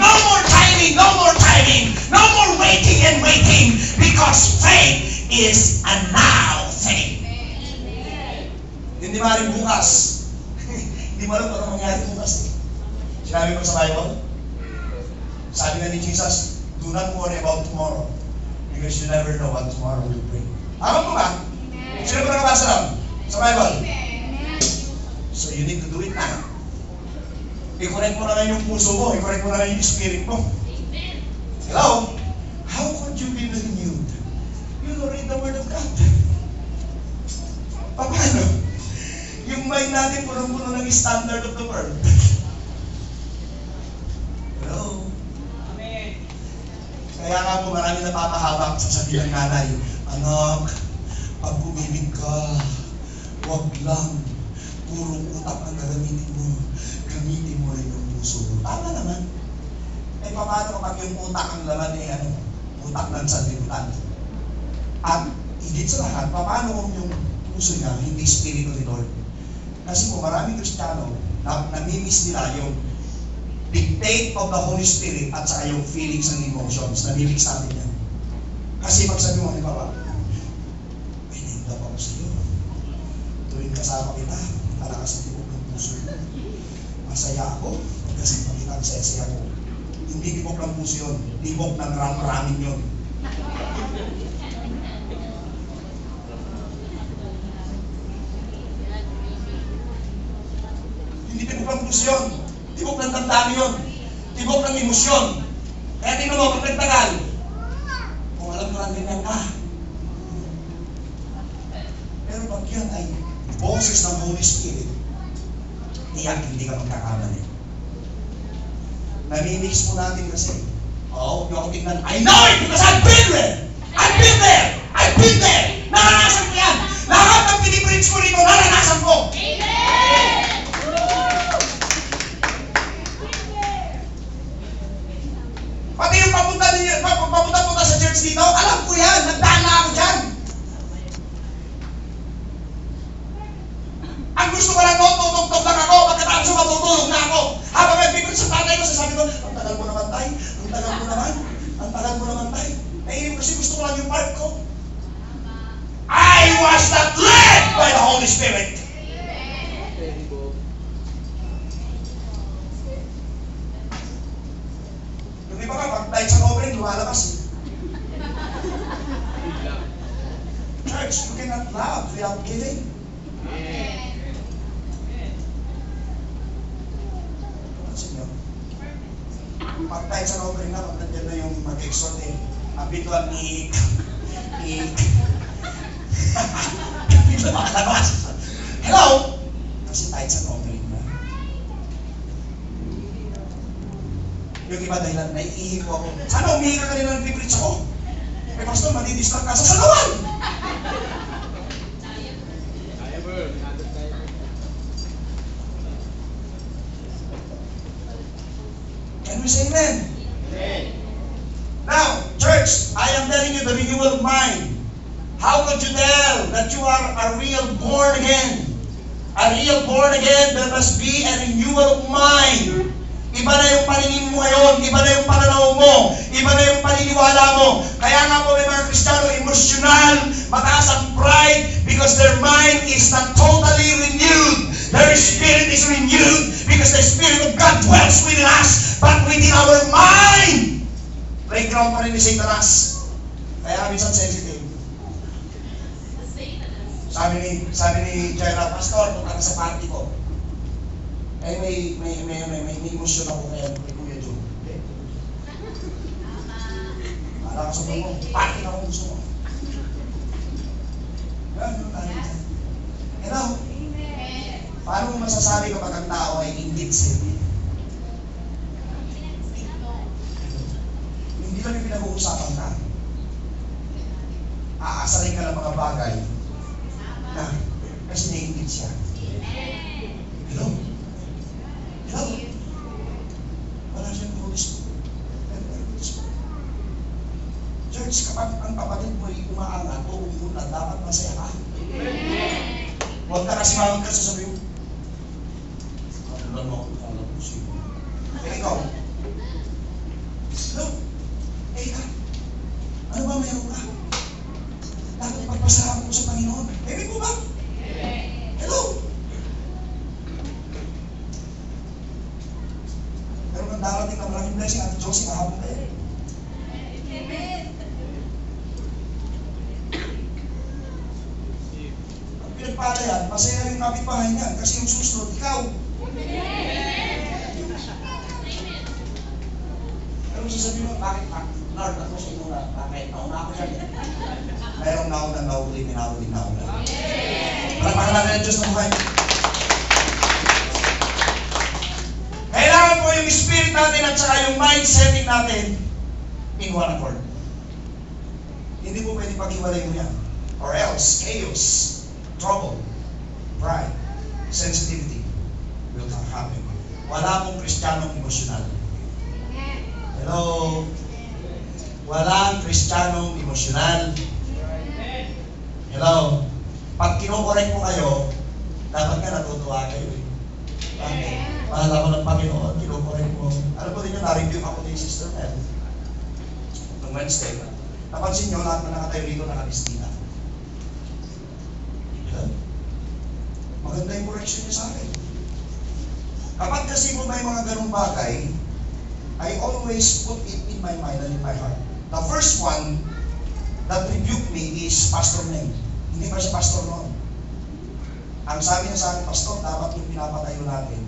No more timing, no more timing, no more waiting and waiting because faith is a now thing. Hindi maaaring bukas. Hindi mo alam kung ano mangyari bukas. Sinabi ko sa Bible, sabi nga ni Jesus, do not worry about tomorrow because you never know what tomorrow will bring. Tama po ba? Sino ba nakabasa lang sa Bible? So you need to do it now. I-correct mo na lang yung puso mo. I-correct mo na lang yung spirit mo. Hello? How could you be renewed? You don't read the Word of God. Paano? Yung mind natin punong-puno ng standard of the world. Hello? Amen. Kaya nga po marami napapahawak sa sabi ng nanay, anak, pag bumibig ka, wag lang puro utak ang gagamitin mo. Gamitin mo rin yung puso mo. Tama naman. Eh, paano kapag yung utak ang laman utak ng sanlibutan? At higit sa lahat, paano kung yung puso niya, hindi spirito ni Lord? Kasi po, maraming Kristiyano, namimiss nila yung dictate of the Holy Spirit at saka yung feelings and emotions. Namimix natin yan. Kasi pag sabi mo, halimbawa, may nindap ako sa iyo. Tuwing tuwing kasama kita, malakas ang tibok ng puso mo. Masaya ako kasi makita ang saya-saya ko. Hindi tibok ng puso yun, tibok ng ram-ramin yun. Hindi tibok ng puso yun, tibok ng damdamin yun, tibok ng emosyon. Kaya tingnan mo, pag nagtagal, kung alam mo lang ganyan ka. Pero pag yan ay boses ng Holy Spirit, tiyak hindi ka magkakamali. Nami-mix po natin kasi. Oo, huwag ako tingnan. I know it because I've been there! I've been there! I've been there! Naranasan ko yan! Lahat ng pinipreach ko rito, naranasan ko! Pati yung papunta sa church dito, alam ko yan, nagdaan na ako dyan. Ang gusto ko lang noon, tutugtog lang ako, pagkatapos matutulog na ako. Habang nagpipit sa tatay ko, sasabi ko, ang tagal mo naman tay, ang tagal mo naman, ang tagal mo naman tay. Naiinim kasi gusto ko lang yung part ko. I was not led by the Holy Spirit. Yung iba ka, pag tayo sa offering, lumalabas eh. Church, you cannot love without giving. Pag tayo sa offering na, pag nandiyan na yung mag-exhort eh, ang bituan ni bigla makalabas. Hello? Kasi tayo sa offering na. Yung iba dahilan, naiihi ko ako. Sana umihi ka kanina ng piprits ako. Eh, pastor, madidistract ka sa salawan. Can we say amen? Amen? Now, church, I am telling you the renewal of mind. How could you tell that you are a real born again? A real born again, there must be a renewal of mind. Iba na yung paningin mo ngayon, iba na yung pananaw mo, iba na yung paniniwala mo. Kaya nga po may mga Kristiyano, emosyonal, mataas ang pride, because their mind is not totally renewed. Their spirit is renewed, because the Spirit of God dwells within us, but within our mind. Playground pa rin ni Satanas. Kaya minsan sensitive. Sabi ni General Pastor, punta ka sa party ko. Eh, may emosyon ako kaya kay Kuya Joe. Para ka sa mo, party na kung gusto mo. Ganun tayo. Hello? Paano mo masasabi kapag ang tao ay inggit sa'yo? Hindi lang yung pinag-uusapan ka. Aasarin ka ng mga bagay na kasi naiingit siya. Hello? Hello? Wala siyang Holy Spirit. Church, kapag ang kapatid mo ay umaangat o umuunat, dapat masaya ka. Huwag ka kasmahang ka sa sabi mo. Ano mo? Ano mo siya? Eh, ikaw? Hello? Eh, ikaw? Ano ba meron ka? Dapat pagpasalamat mo sa Panginoon. Baby mo ba? Hello? Pero kung darating na malaking blessing, Ate Josie, kahapon tayo. Ang pinagpala yan, masaya yung kapitbahay niyan kasi yung susunod, ikaw. Pero sasabihin mo, bakit Lord, ako sa inyo na, bakit nauna ako dyan? Mayroong nauna, nauli, minahuli, nauna. Palakpakan natin ang Diyos na buhay. Kailangan po yung spirit natin at saka yung mindsetting natin in one accord. Hindi po pwede pag-iwalay mo yan. Or else, chaos, trouble, pride, sensitivity will happen. Wala pong Kristiyanong emosyonal. Hello? Walang Kristiyanong emosyonal. Hello? Pag kinokorek mo kayo, dapat nga natutuwa kayo eh. Bakit? Mahal ako ng Panginoon, kinokorek mo. Alam po din nyo, na-review ako ni Sister Mel. Noong Wednesday. Napansin nyo, lahat na nakatayo dito nakabistina. Maganda yung correction niya sa akin. Kapag kasi po may mga ganung bagay, I always put it in my mind and in my heart. The first one that rebuked me is Pastor Neng. Hindi pa siya pastor noon. Ang sabi niya sa akin, Pastor, dapat yung pinapatayo natin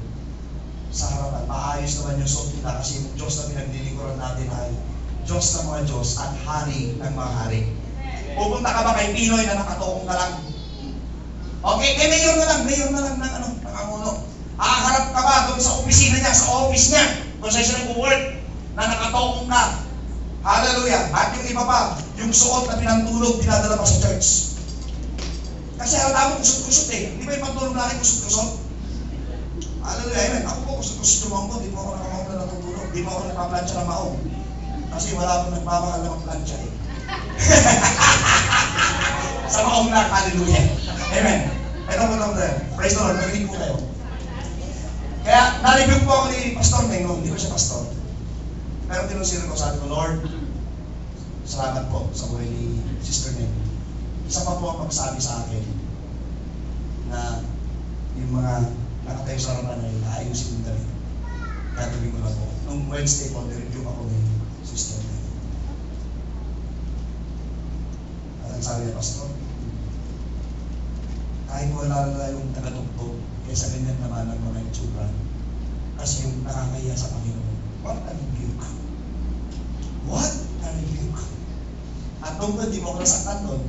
sa harapan. Maayos naman yung suot nila kasi yung Diyos na pinaglilingkuran natin ay Diyos ng mga Diyos at Hari ng mga Hari. Pupunta ka ba kay Pinoy na nakatoong ka lang? Okay, mayor na lang ng Angulo. Haharap ka ba doon sa opisina niya, sa office niya, kung saan siya nag-work, na nakatokong ka. Hallelujah. At yung iba pa, yung suot na pinantulog, dinadala pa sa church. Kasi halata mo kusot-kusot eh. Di ba yung pantulog natin kusot-kusot? Hallelujah. Amen. Ako po kusot-kusot yung maong ko. Di po ako nakamahong na natutulog. Di po ako nagpaplansya ng maong. Kasi wala akong nagmamahal na magplansya eh. Sa maong na, hallelujah. Amen. Ito po lang tayo. Praise the Lord. Magaling po kayo. Kaya, na-review po ako ni Pastor Neng, no? Hindi ko siya pastor. Pero tinusira ko, sabi ko, Lord, salamat po sa buhay ni Sister Neng. Isa pa po ang magsabi sa akin na yung mga nakatayo sa harapan ay ayusin yung dali. Gagawin ko lang po. Nung Wednesday po, nireview ako ni Sister Neng. At ang sabi niya, Pastor, kahit wala na yung tagatugtog, kaysa ganyan naman ang mga itsura. Kasi yung nakakaya sa Panginoon. What a rebuke. What a rebuke. At nung hindi mo ako nasaktan doon,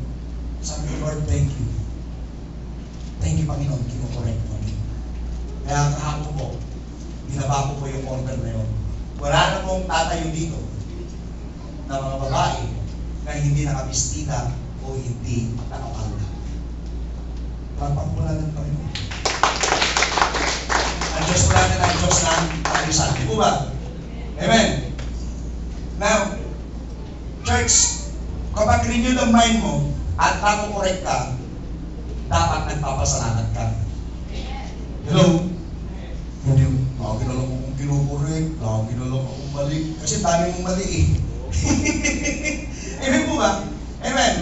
sabi ko, Lord, thank you. Thank you, Panginoon, kinukorek mo. Kaya kahapon po, binaba ko po yung order na yun. Wala na pong tatayo dito na mga babae na hindi nakabistida o hindi nakapalda. Papakulan ng Panginoon. Ang Diyos po natin ang Diyos ng ayusan. Di po ba? Amen. Now, church, kapag renew the mind mo at nakukorek ka, dapat nagpapasalamat ka. Hello? Hindi, lagi na lang akong kinukorek, lagi na lang akong mali. Kasi dami mong mali eh. Amen po ba? Amen.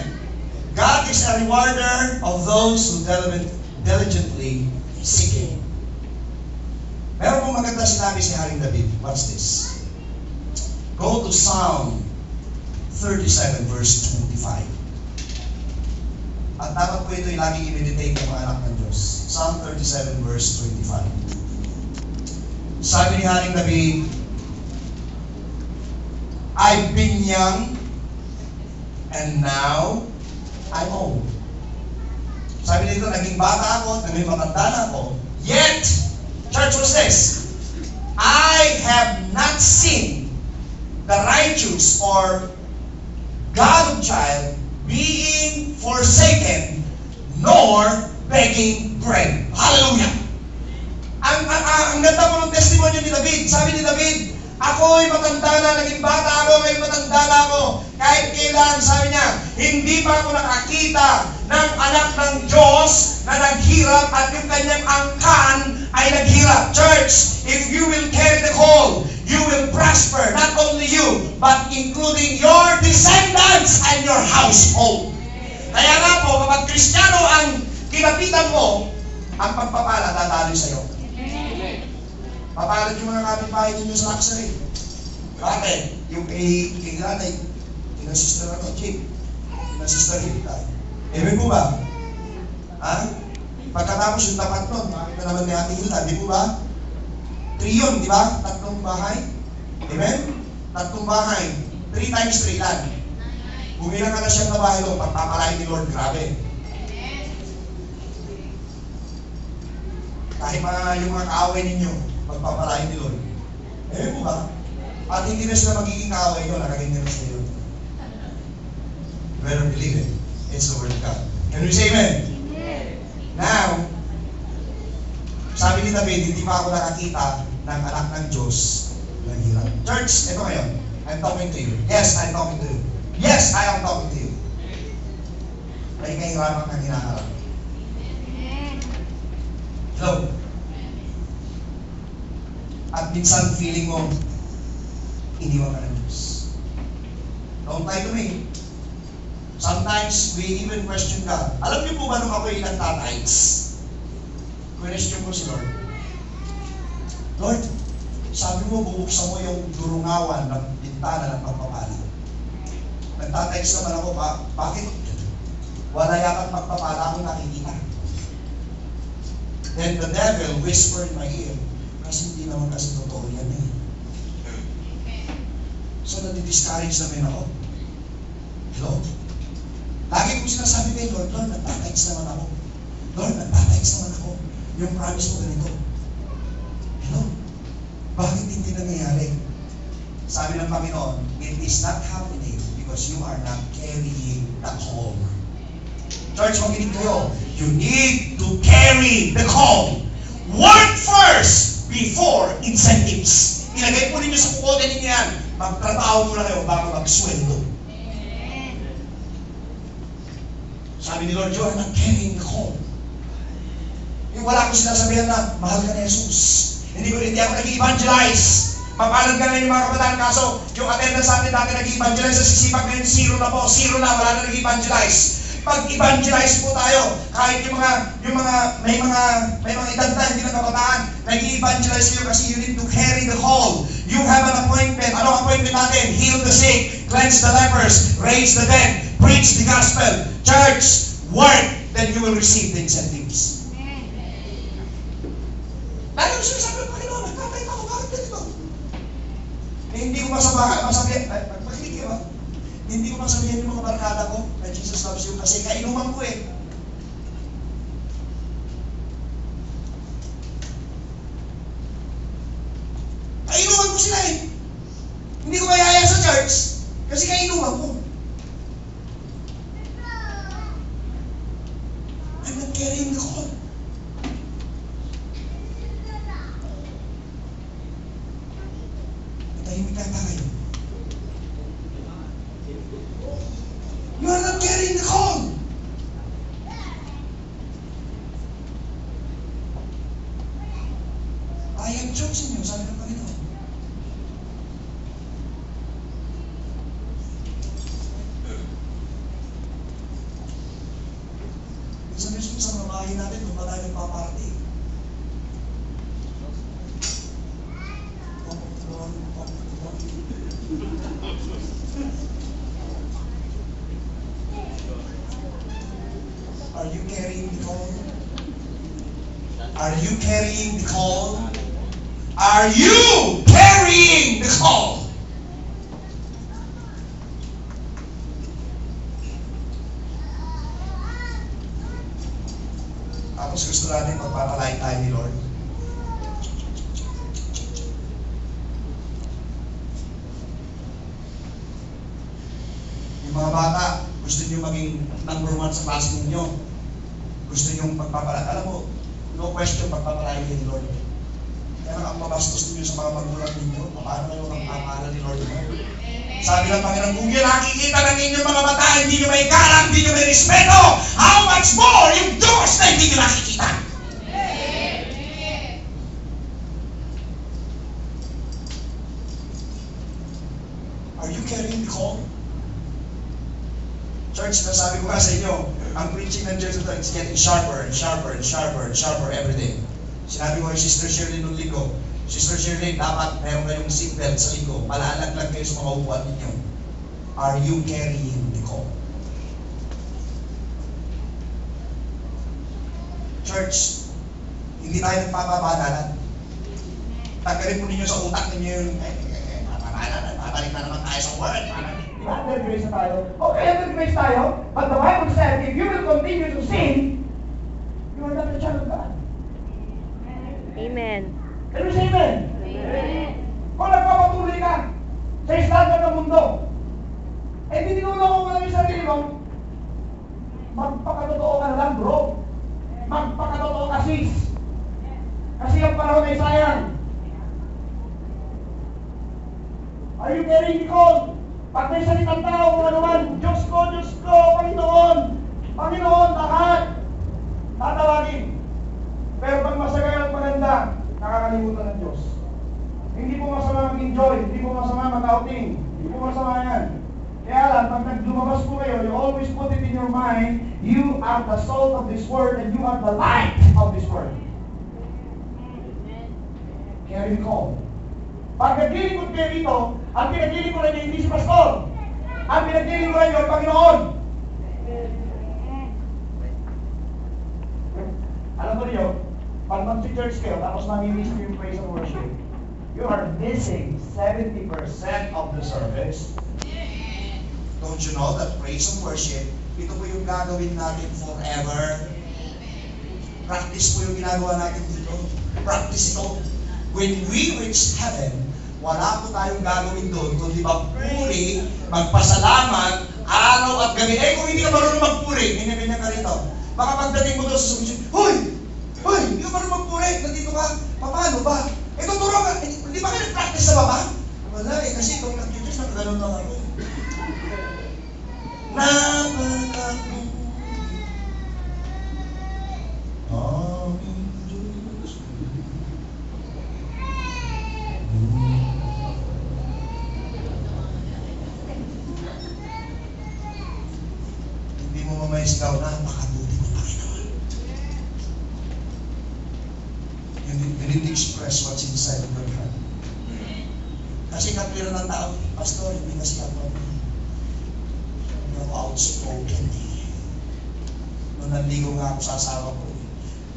God is a rewarder of those who diligently seek Him. Meron pong maganda sinabi si Haring David. Watch this. Go to Psalm 37 verse 25. At dapat po ito laging i-meditate ng mga anak ng Diyos. Psalm 37 verse 25. Sabi ni Haring David, I've been young and now I'm old. Sabi nito, naging bata ako, naging matanda na ako. Yet, church, what's this? I have not seen the righteous or godly child being forsaken nor begging bread. Hallelujah! Ang ganda po ng testimony ni David. Sabi ni David, ako'y matanda na, naging bata ako, ngayon matanda na ako. Kahit kailan, sabi niya, hindi pa ako nakakita ng anak ng Diyos na naghirap at yung kanyang angkan ay naghirap. Church, if you will carry the call, you will prosper. Not only you, but including your descendants and your household. Kaya nga po, kapag Kristiyano ang kinapitan mo, ang pagpapala dadaloy sa'yo. Papalad yung mga kapitbahay ninyo sa luxury. Bakit? Yung kay Granay, kinasister ako, Jim. Kinasister Hip tayo. Amen po ba? Ha? Pagkatapos yung tapat nun, bakit na naman ni Ate Hilda, di po ba? 3 yun, di ba? 3 bahay. Amen? 3 bahay. 3 times 3 lang. Bumilang ka na siyang na bahay doon, pagpapalain ni Lord, grabe. Kahit yung mga kaaway ninyo, pagpapalain ni Lord. Amen po ba? At hindi na sila magiging kaaway nyo, nakaging na sila yun. You better believe it. It's the word of God. Can we say amen? Now, sabi ni David, hindi pa ako nakakita ng anak ng Diyos na hirap. Church, ito ngayon. I'm talking to you. Yes, I'm talking to you. Yes, I am talking to you. May kahirapan kang hinaharap. Hello? At minsan feeling mo, iniwan ka ng Diyos. Don't lie to me. Sometimes, we even question God. Alam niyo po ba nung ako'y nagtatides? mo si Lord. Lord, sabi mo, bubuksan mo yung durungawan ng bintana ng pagpapala. Nagtatext naman ako, bakit? Wala yakang pagpapala akong nakikita. Then the devil whispered in my ear, kasi hindi naman kasi totoo yan eh. So nadi-discourage naman ako. Hello? Lagi kong sinasabi kay Lord, Lord, nagtatext naman ako. Lord, nagtatext naman ako. Yung promise mo ganito. Hello? Bakit hindi nangyayari? Sabi ng Panginoon, it is not happening because you are not carrying the call. Church, makinig kayo. You need to carry the call. Work first before incentives. Ilagay po ninyo sa kukote ninyo yan. Magtrabaho muna kayo bago magsweldo. Sabi ni Lord, you are not carrying the call. Yung wala akong sinasabihan na, mahal ka ni Jesus. Hindi ako nag-evangelize. Mapalad ka na yung mga kabataan. Kaso, yung attendance sa atin dati nag-evangelize sa sisipag ngayon, zero na po. Zero na, wala na nag-evangelize. Pag-evangelize po tayo, kahit may mga edad na hindi na kabataan, nag-evangelize kayo kasi you need to carry the call. You have an appointment. Anong appointment natin? Heal the sick, cleanse the lepers, raise the dead, preach the gospel. Church, work, then you will receive the incentives. Lalo yung sinasabi ng Panginoon, nagkatay ako, bakit ganito? Hindi ko masabihan, makinig kayo ba? Hindi ko masabihan yung mga barkada ko na Jesus loves you kasi kainuman ko eh. Kainuman ko sila eh. Hindi ko mayaya sa church kasi kainuman ko. I'm not carrying the call. Tahimik ka tayo. You are not carrying the call. I have chosen you, sabi ng Panginoon. Minsan mismo sa mga bahay natin, kung ba tayo nagpaparty. Are you carrying the call? Are you carrying the call? Are you carrying the call? Tapos gusto natin magpapalain tayo ni Lord. Yung mga bata, gusto niyo maging number 1 sa class ninyo. Gusto niyo pagpapalain. Alam mo, no question pagpapalain ni Lord. Kaya ang mabastos ninyo sa mga magulang ninyo, paano kayo magpapala ni Lord mo? Sabi ng Panginoon, kung yun nakikita ng inyong mga mata, hindi nyo may galang, hindi nyo may respeto, how much more yung Diyos na hindi nyo nakikita? Are you carrying the call? Church, nasabi ko nga sa inyo, ang preaching ng church ito, it's getting sharper and sharper and sharper and sharper every day. Sinabi ko kay Sister Shirley nung linggo, Sister Shirley, dapat meron kayong seatbelt sa linggo. Palaalag lang kayo sa mga upuan ninyo. Are you carrying the call? Church, hindi tayo nagpapabanalan. Tanggalin po ninyo sa utak ninyo yung, papabanalan, babalik na naman tayo sa word. Under grace na tayo. Okay, under grace tayo. But the Bible said, if you will continue to sin, you are not a child of God. Amen. Can you say amen? Amen. Kung nagpapatuloy ka sa standard ng mundo, eh di tinulungan mo lang yung sarili mo, magpakatotoo ka na lang, bro. Magpakatotoo ka, sis. Kasi ang panahon ay sayang. Are you carrying the call? Pag may salitang tao kung ano man, Diyos ko, Panginoon, Panginoon, lahat, tatawagin. Pero pag masagay at maganda, nakakalimutan ng Diyos. Hindi po masama mag-enjoy, hindi po masama mag-outing, hindi po masama yan. Kaya lang, pag naglumabas po kayo, you always put it in your mind, you are the salt of this world and you are the light of this world. Carry the call. Pag naglilingkod kayo dito, ang pinaglilingkuran niyo hindi si Pastor. Ang pinaglilingkuran niyo ang Panginoon. Alam mo niyo, pag mag-church kayo, tapos mamimiss niyo yung praise and worship, you are missing 70% of the service. Don't you know that praise and worship, ito po yung gagawin natin forever. Practice po yung ginagawa natin dito. Practice ito. When we reach heaven, wala po tayong gagawin doon, kundi magpuri, magpasalamat, araw at gabi. Eh, kung hindi ka marunong magpuri, ganyan-ganyan ka rito. Baka pagdating mo doon sa sumunod, Hoy! Hindi ka marunong magpuri, nandito ka, paano ba? Eh, tuturo ka, hindi ba kayo nag-practice sa baba? Wala eh, kasi itong nag-church, nakaganon lang ako. Napakapuri. Hindi mo mamaya sigaw, napakabuti mo, Panginoon. You need to express what's inside of your heart. Kasi katwiran ng tao, Pastor, hindi kasi ako outspoken eh. Nung nanligo nga ako sa asawa ko,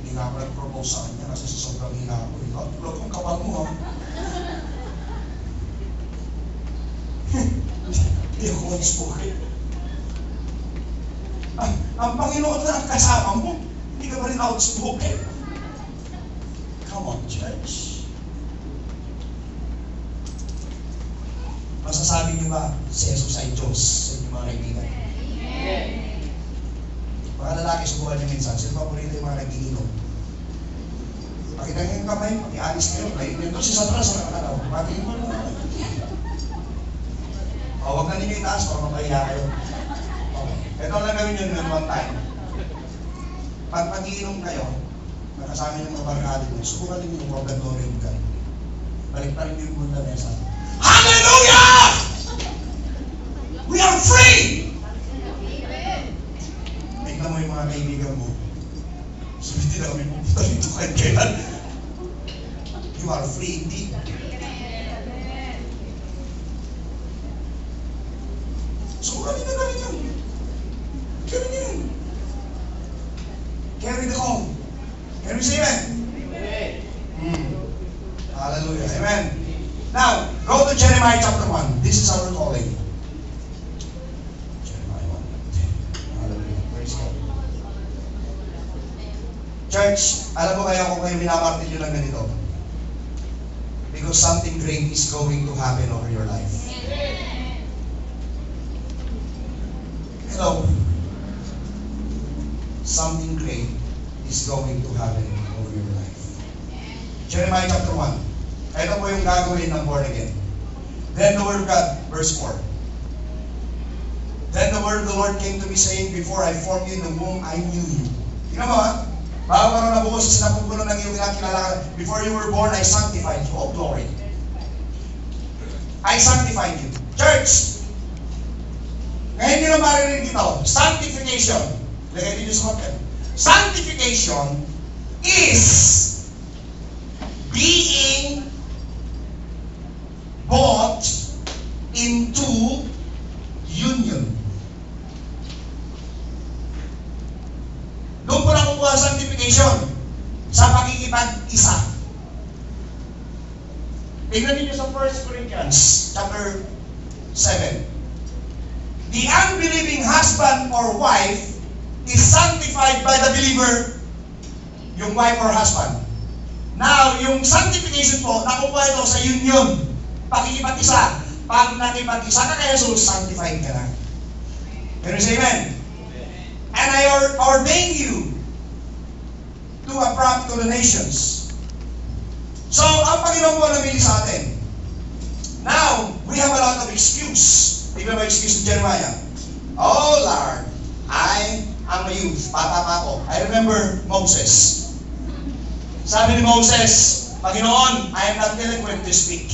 hindi nga ako nag-propose sa kanya kasi sa sobrang hina ako. Tulad kong kapal mo, ha? Hindi ako outspoken. Ang Panginoon na ang kasama mo, hindi ka pa rin outspoken. Come on, church. Masasabi niyo ba, si Jesus ay Diyos sa inyong mga kaibigan? Mga lalaki, subukan niyo minsan. Sino pa po rito yung mga nag-iinom? Pakita niyo yung kamay, pakialis kayo. Ito si Satras sa nakakalaw. Patingin mo lang. Huwag na ninyo itaas para mapahiya kayo. Okay. Ito lang gawin nyo naman one time. Pag mag-iinom kayo, nakasama yung mga barkado nyo, subukan ninyo yung purgatorium ka. Balik pa rin yung punta mesa. Hallelujah! We are free! Tingnan mo yung mga kaibigan mo. So, hindi na kami pupunta dito kahit kailan. You are free indeed. So, gawin na gawin yun. Gawin yun. Carry the call. Can we say amen? Hallelujah. Amen. Now, go to Jeremiah chapter 1. This is our calling. Jeremiah 1. Hallelujah. Praise God. Church, alam mo kaya kung kayo minamartin nyo ng ganito? Because something great is going to happen over your life. Hello. Something great is going to happen over your life. Jeremiah chapter 1. Ito po yung gagawin ng born again. Then the word of God, verse 4. Then the word of the Lord came to me saying, before I formed you in the womb, I knew you. Tingnan mo ha? Bago ka nung nabuo sa sinapupuno ng iyong kinakilala ka, before you were born, I sanctified you. Oh, glory. I sanctified you. Church! Ngayon nyo na maririnig ito. Sanctification. Lagay din nyo sa mga. Sanctification is being brought into union. Doon po nakukuha sanctification sa pakikipag-isa. Tingnan niyo sa 1 Corinthians chapter 7. The unbelieving husband or wife is sanctified by the believer, yung wife or husband. Now, yung sanctification po, nakukuha ito sa union. Pakikipag-isa. Pag nakipag-isa ka kaya, so sanctified ka na. Can you say amen? And I ordain you to a prophet to the nations. So, ang Panginoon po nabili sa atin. Now, we have a lot of excuse. Tignan mo excuse ni Jeremiah. Oh Lord, I am a youth. Bata pa ako. I remember Moses. Sabi ni Moses, Panginoon, I am not eloquent to speak.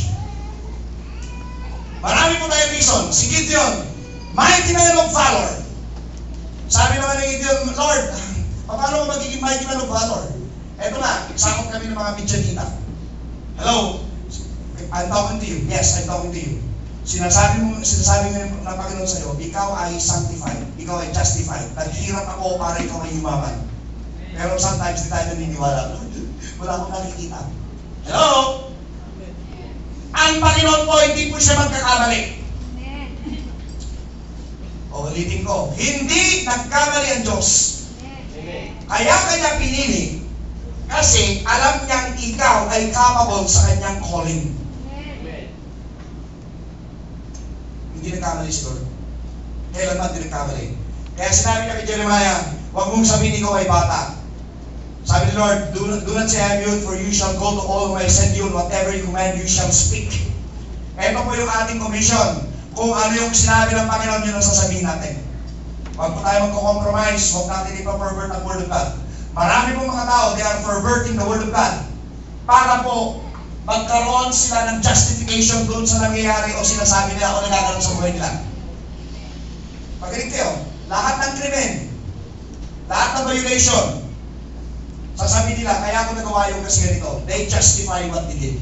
Marami po tayong reason. Si Gideon, mighty man of valor. Sabi naman ni Gideon, Lord, paano ko magiging mighty man of valor? Eto na, sakot kami ng mga Midianita. Hello? I'm talking to you. Yes, I'm talking to you. Sinasabi ng Panginoon sa'yo, ikaw ay sanctified, ikaw ay justified. Naghirap ako para ikaw ay yumaman. Pero sometimes di tayo naniniwala. Wala akong nakikita. Hello? Ang Panginoon po, hindi po siya magkakamali. O, ulitin ko. Hindi nagkamali ang Diyos. Kaya kanya pinili kasi alam niyang ikaw ay capable sa kanyang calling. Hindi nagkamali si Lord. Kailanman din nagkamali. Kaya sinabi niya kay Jeremiah, huwag mong sabihin ikaw ay bata. Sabi ni Lord, do not say I'm youth, for you shall go to all whom I send you, and whatever you command, you shall speak. Ito po yung ating commission. Kung ano yung sinabi ng Panginoon, yun ang sasabihin natin. Huwag po tayo magko-compromise, huwag natin ipa-pervert ang Word of God. Marami pong mga tao, they are perverting the Word of God para po magkaroon sila ng justification doon sa nangyayari o sinasabi nila o nagagawa sa buhay nila. Pagkinig kayo, lahat ng krimen, lahat ng violation, sasabihin nila, kaya ako nagawa yung kasi ganito. They justify what they did.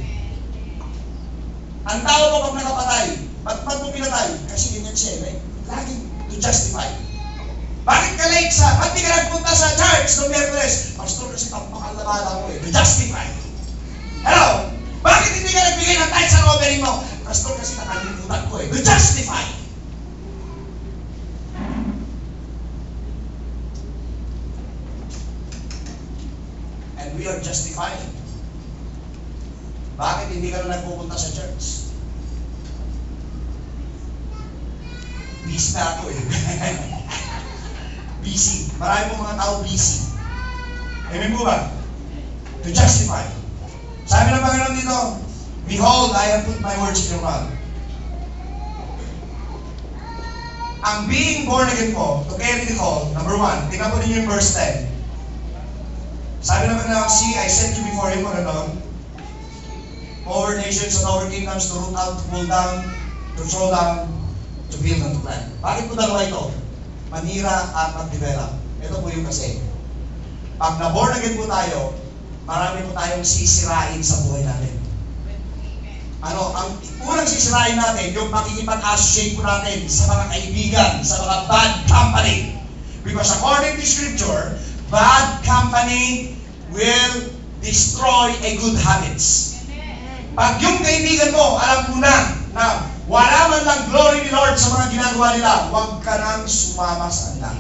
Ang tao po pag nakapatay, ba't mo pinatay? Kasi ganyan siya, eh. Laging to justify. Bakit ka late sa? Ba't di ka nagpunta sa church noong Miyerkules? Pastor, kasi pampakalabala ko eh. To justify. Hello? Bakit hindi ka nagbigay ng tithe sa offering mo? Pastor, kasi nakalimutan ko eh. To justify. And we are justifying. Bakit hindi ka na nagpupunta sa church? Busy na ako eh. Busy. Marami pong mga tao busy. Amen po ba? To justify. Sabi ng Panginoon dito, behold, I have put my words in your mouth. Ang being born again po, to carry the call, number 1, tingnan po ninyo yung verse 10. Sabi ng Panginoon, see, I set you before him, over nations and over kingdoms, to root out, to pull down, to throw down, to build and to plant. Bakit po dalawa ito? Manira at mag-develop. Ito po yung kasi. Pag na-born again po tayo, marami po tayong sisirain sa buhay natin. Ano, ang unang sisirain natin, yung makikipag-associate po natin sa mga kaibigan, sa mga bad company. Because according to Scripture, bad company will destroy a good habits. Pag yung kaibigan mo, alam mo na wala man lang glory ni Lord sa mga ginagawa nila, huwag ka nang sumama sa kanila.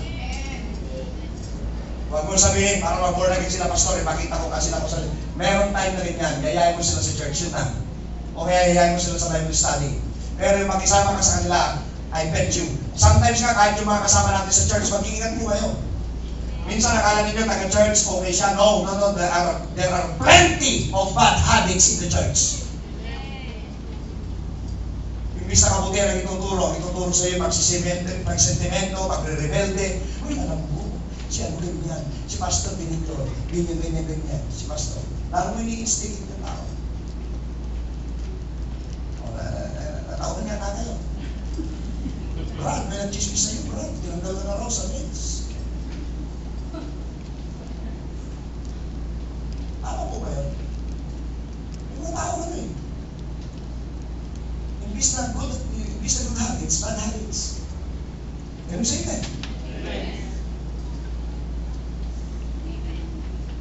Huwag mo sabihin, para mag-born again sila, pastor, ipakita ko kasi na ko sa... Meron time na rin yan, gayahin mo sila sa church, yun na. O kaya gayahin mo sila sa Bible study. Pero yung makisama ka sa kanila, I bet you. Sometimes nga, kahit yung mga kasama natin sa church, mag-iingat po kayo. Minsan nakala ninyo, taga-church, okay siya. No, there are plenty of bad habits in the church. Imbis na kabutihan ang ituturo sa iyo, magsisentimento, magre-rebelde. Uy, alam mo, si ano ganyan, si pastor ganito, ganyan, si pastor. Lalo mo ini-instigate ng tao. Natawa niya na kayo. Brad, may nag-chismis sa'yo, Brad. Tinanggal na raw sa meds. Tama po ba yun? Yung mga tao ano eh. Imbis na good habits, bad habits. Can you say that? Amen.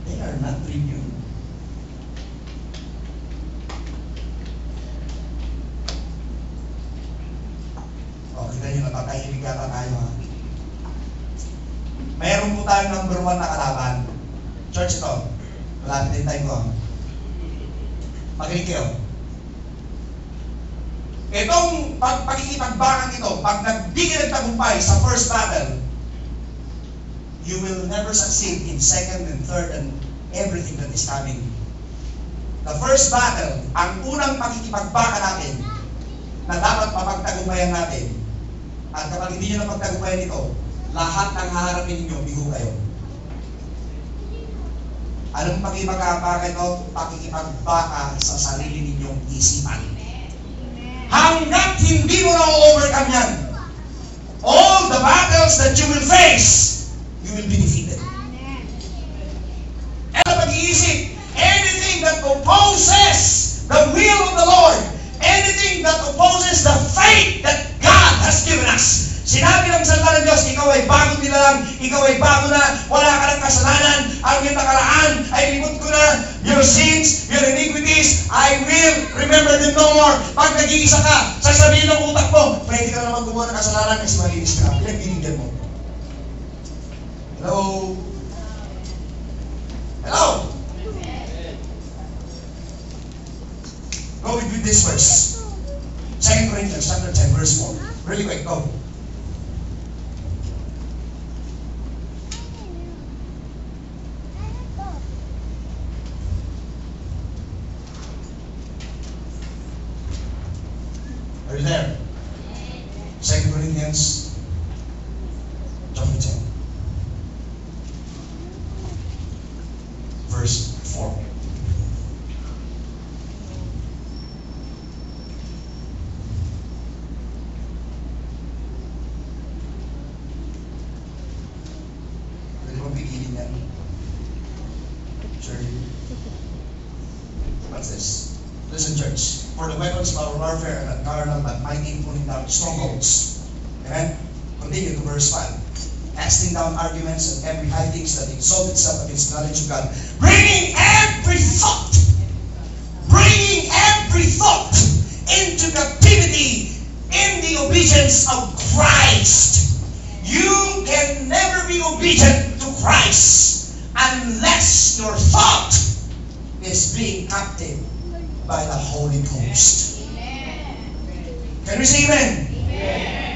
They are not renewed. O, kita nyo, napatahimik yata tayo ha. Mayroon po tayong number 1 na kalaban. Church ito. Malapit din tayo ko. Makinig kayo. Itong pagkikipagbakan ito, pag di ka nagtagumpay sa first battle, you will never succeed in second and third and everything that is coming. The first battle, ang unang pagkikipagbakan natin, na dapat mapagtagumpayan natin. At kapag hindi nyo napagtagumpayan ito, lahat ng haharapin ninyo, bigo kayo. Anong pagkikipagbakan ito? Pakikipagbaka sa sarili ninyong isipan. Hanggat hindi mo na-overcome yan, all the battles that you will face, you will be defeated. And pag-iisip, anything that opposes the will of the Lord. Anything that opposes the faith that God has given us. Sinabi ng salita ng Diyos, ikaw ay bagong nilalang, ikaw ay bago na, wala ka ng kasalanan, ang iyong nakaraan ay limot ko na, your sins, your iniquities, I will remember them no more. Pag nag-iisa ka, sasabihin ng utak mo, pwede ka na naman gumawa ng kasalanan kasi malinis ka, pinagbibigyan mo. Hello? Hello? Go with this verse. 2 Corinthians chapter 10, verse 4. Really quick, go. Are you there? 2 Corinthians chapter 10, verse 4. Pwede mo pigilin yan? Sure. What's this? Listen, church. For the weapons of our warfare are not carnal, but mighty in pulling down strongholds. Amen? Continue to verse 5. Casting down arguments and every high thing that exalts itself against the knowledge of God. Bringing every thought into captivity in the obedience of Christ. You can never be obedient to Christ unless your thought is being captive by the Holy Ghost. Can we say amen?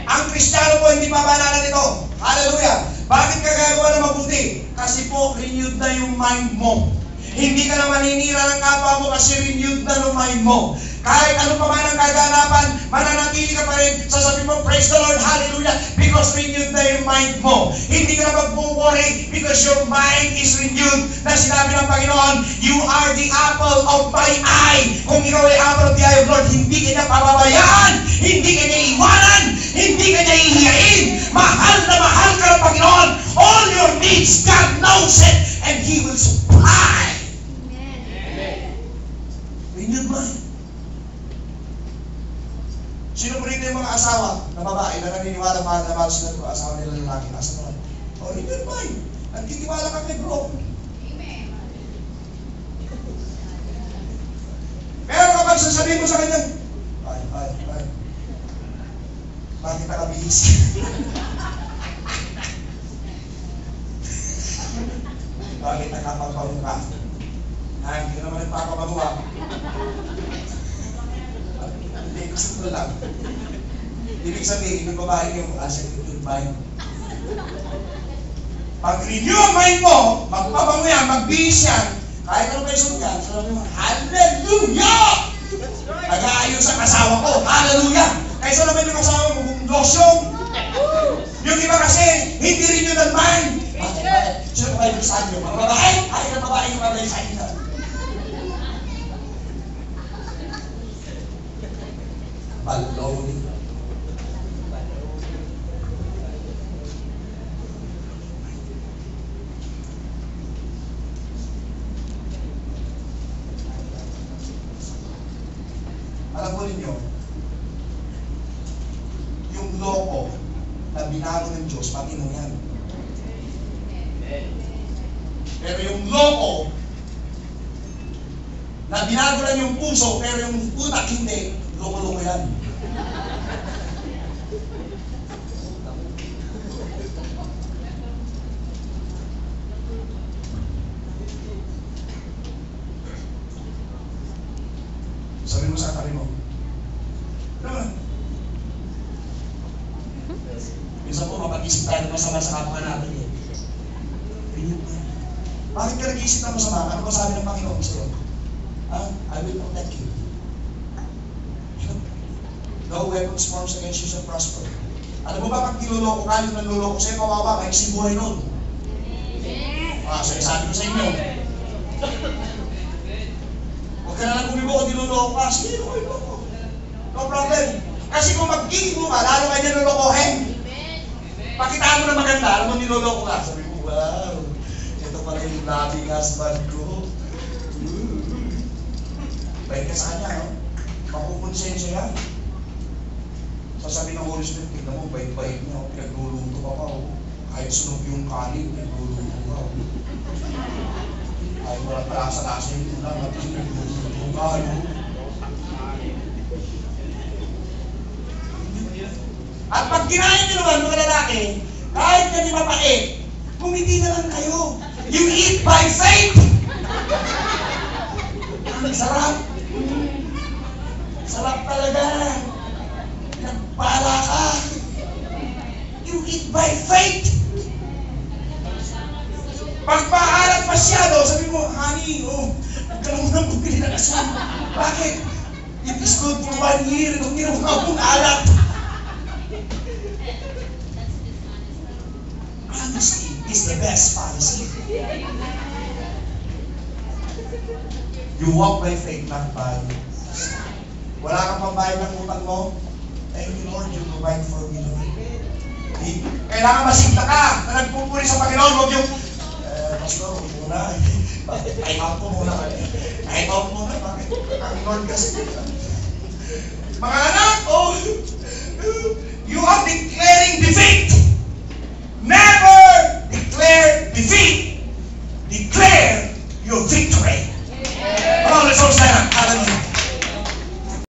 Ang Kristiyano po hindi mapaalala nito. Hallelujah! Bakit ka gagawa ng mabuti? Kasi po, renewed na yung mind mo. Hindi ka na maninira ng kapwa mo kasi renewed na yung mind mo. Kahit ano pa man ang kaganapan, mananatili ka pa rin. Sasabihin mo, praise the Lord, hallelujah, because renewed na yung mind mo. Hindi ka na mag-worry because your mind is renewed. Na sinabi ng Panginoon, you are the apple of my eye. Kung ikaw ay apple of the eye of Lord, hindi ka niya pababayaan, hindi ka niya iwanan, hindi ka niya ihiyain. Mahal na mahal ka ng Panginoon. All your needs, God knows it, and He will supply. Renewed mind. Sino po rin yung mga asawa na babae na naniniwala mahal na mahal sila ng asawa nila lalaki? Nasa naman? O, renewed mind. Nagtitiwala ka kay bro. Amen. Pero kapag sasabihin mo sa kanya, ay, bakit nakabihis? Bakit nakapagpamu ka? Hindi ka naman nagpapabamuha. Hindi, gusto ko lang. Ibig sabihin, yung babae yung renewed mind. Pag renew ang mind mo, magpabango yan, magbihis yan, kahit ano kayo suot yan, sabi mo, hallelujah! Nag-aayos ang asawa ko, hallelujah! Kaysa naman yung asawa mo, losyong. Yung iba kasi, hindi renewed ang mind. Sino ba yung sa inyo? Mga babae? Ay, ang babae yung babae sa inyo. Baloney. Alam mo ninyo, yung loko na binago ng Diyos, matino yan. Pero yung loko na binago lang yung puso, pero yung utak hindi, loko-loko yan. Sabi mo sa katabi mo, naman. Minsan po, mapag-isip tayo ng masama sa kapwa natin eh. Bakit ka nag-iisip ng masama? Ano ba sabi ng Panginoon sa'yo? I will protect you. No weapons formed against you shall prosper. Ano mo ba pag niloloko ka, yung nanloloko sa'yo, kawawa, may isang buhay nun. Sabi ko sa inyo. Huwag ka na lang bumibo kung niloloko ka. Sige, loko. No problem. Kasi kung magiging mo ka, lalo kayo nilolokohin. Pakitaan mo na maganda, alam mo niloloko ka. Sabi mo, wow, ito pala yung loving husband ko. Baik ka sa kanya, no? Makukonsensya yan. Sasabi ng Holy Spirit, tignan mo, bait-bait niya, oh, pinagluluto ka pa, oh. Kahit sunog yung kanin, pinagluluto ka, oh. Kahit walang palasa-lasa yung ulam, at pinagluluto ka, oh. At pag kinain nyo naman, mga lalaki, kahit na di mapait, kumiti na lang kayo. You eat by faith! Ang sarap! Sarap talaga! Nagpala ka! You eat by faith! Pag maalat masyado, sabi mo, honey, oh, huwag ka lang munang bumili ng asin. Bakit? It is good for 1 year, nung ginawa mong alat. Honesty is the best policy. You walk by faith, not by sight. Wala kang pambayad ng utang mo? Thank you, Lord, you provide for me, Lord. Kailangan masigla ka na nagpupuri sa Panginoon. Huwag yung, Pastor, huwag muna. Time out po muna. Time out muna. Bakit? Ang Lord kasi. Mga anak, oh, you are declaring defeat.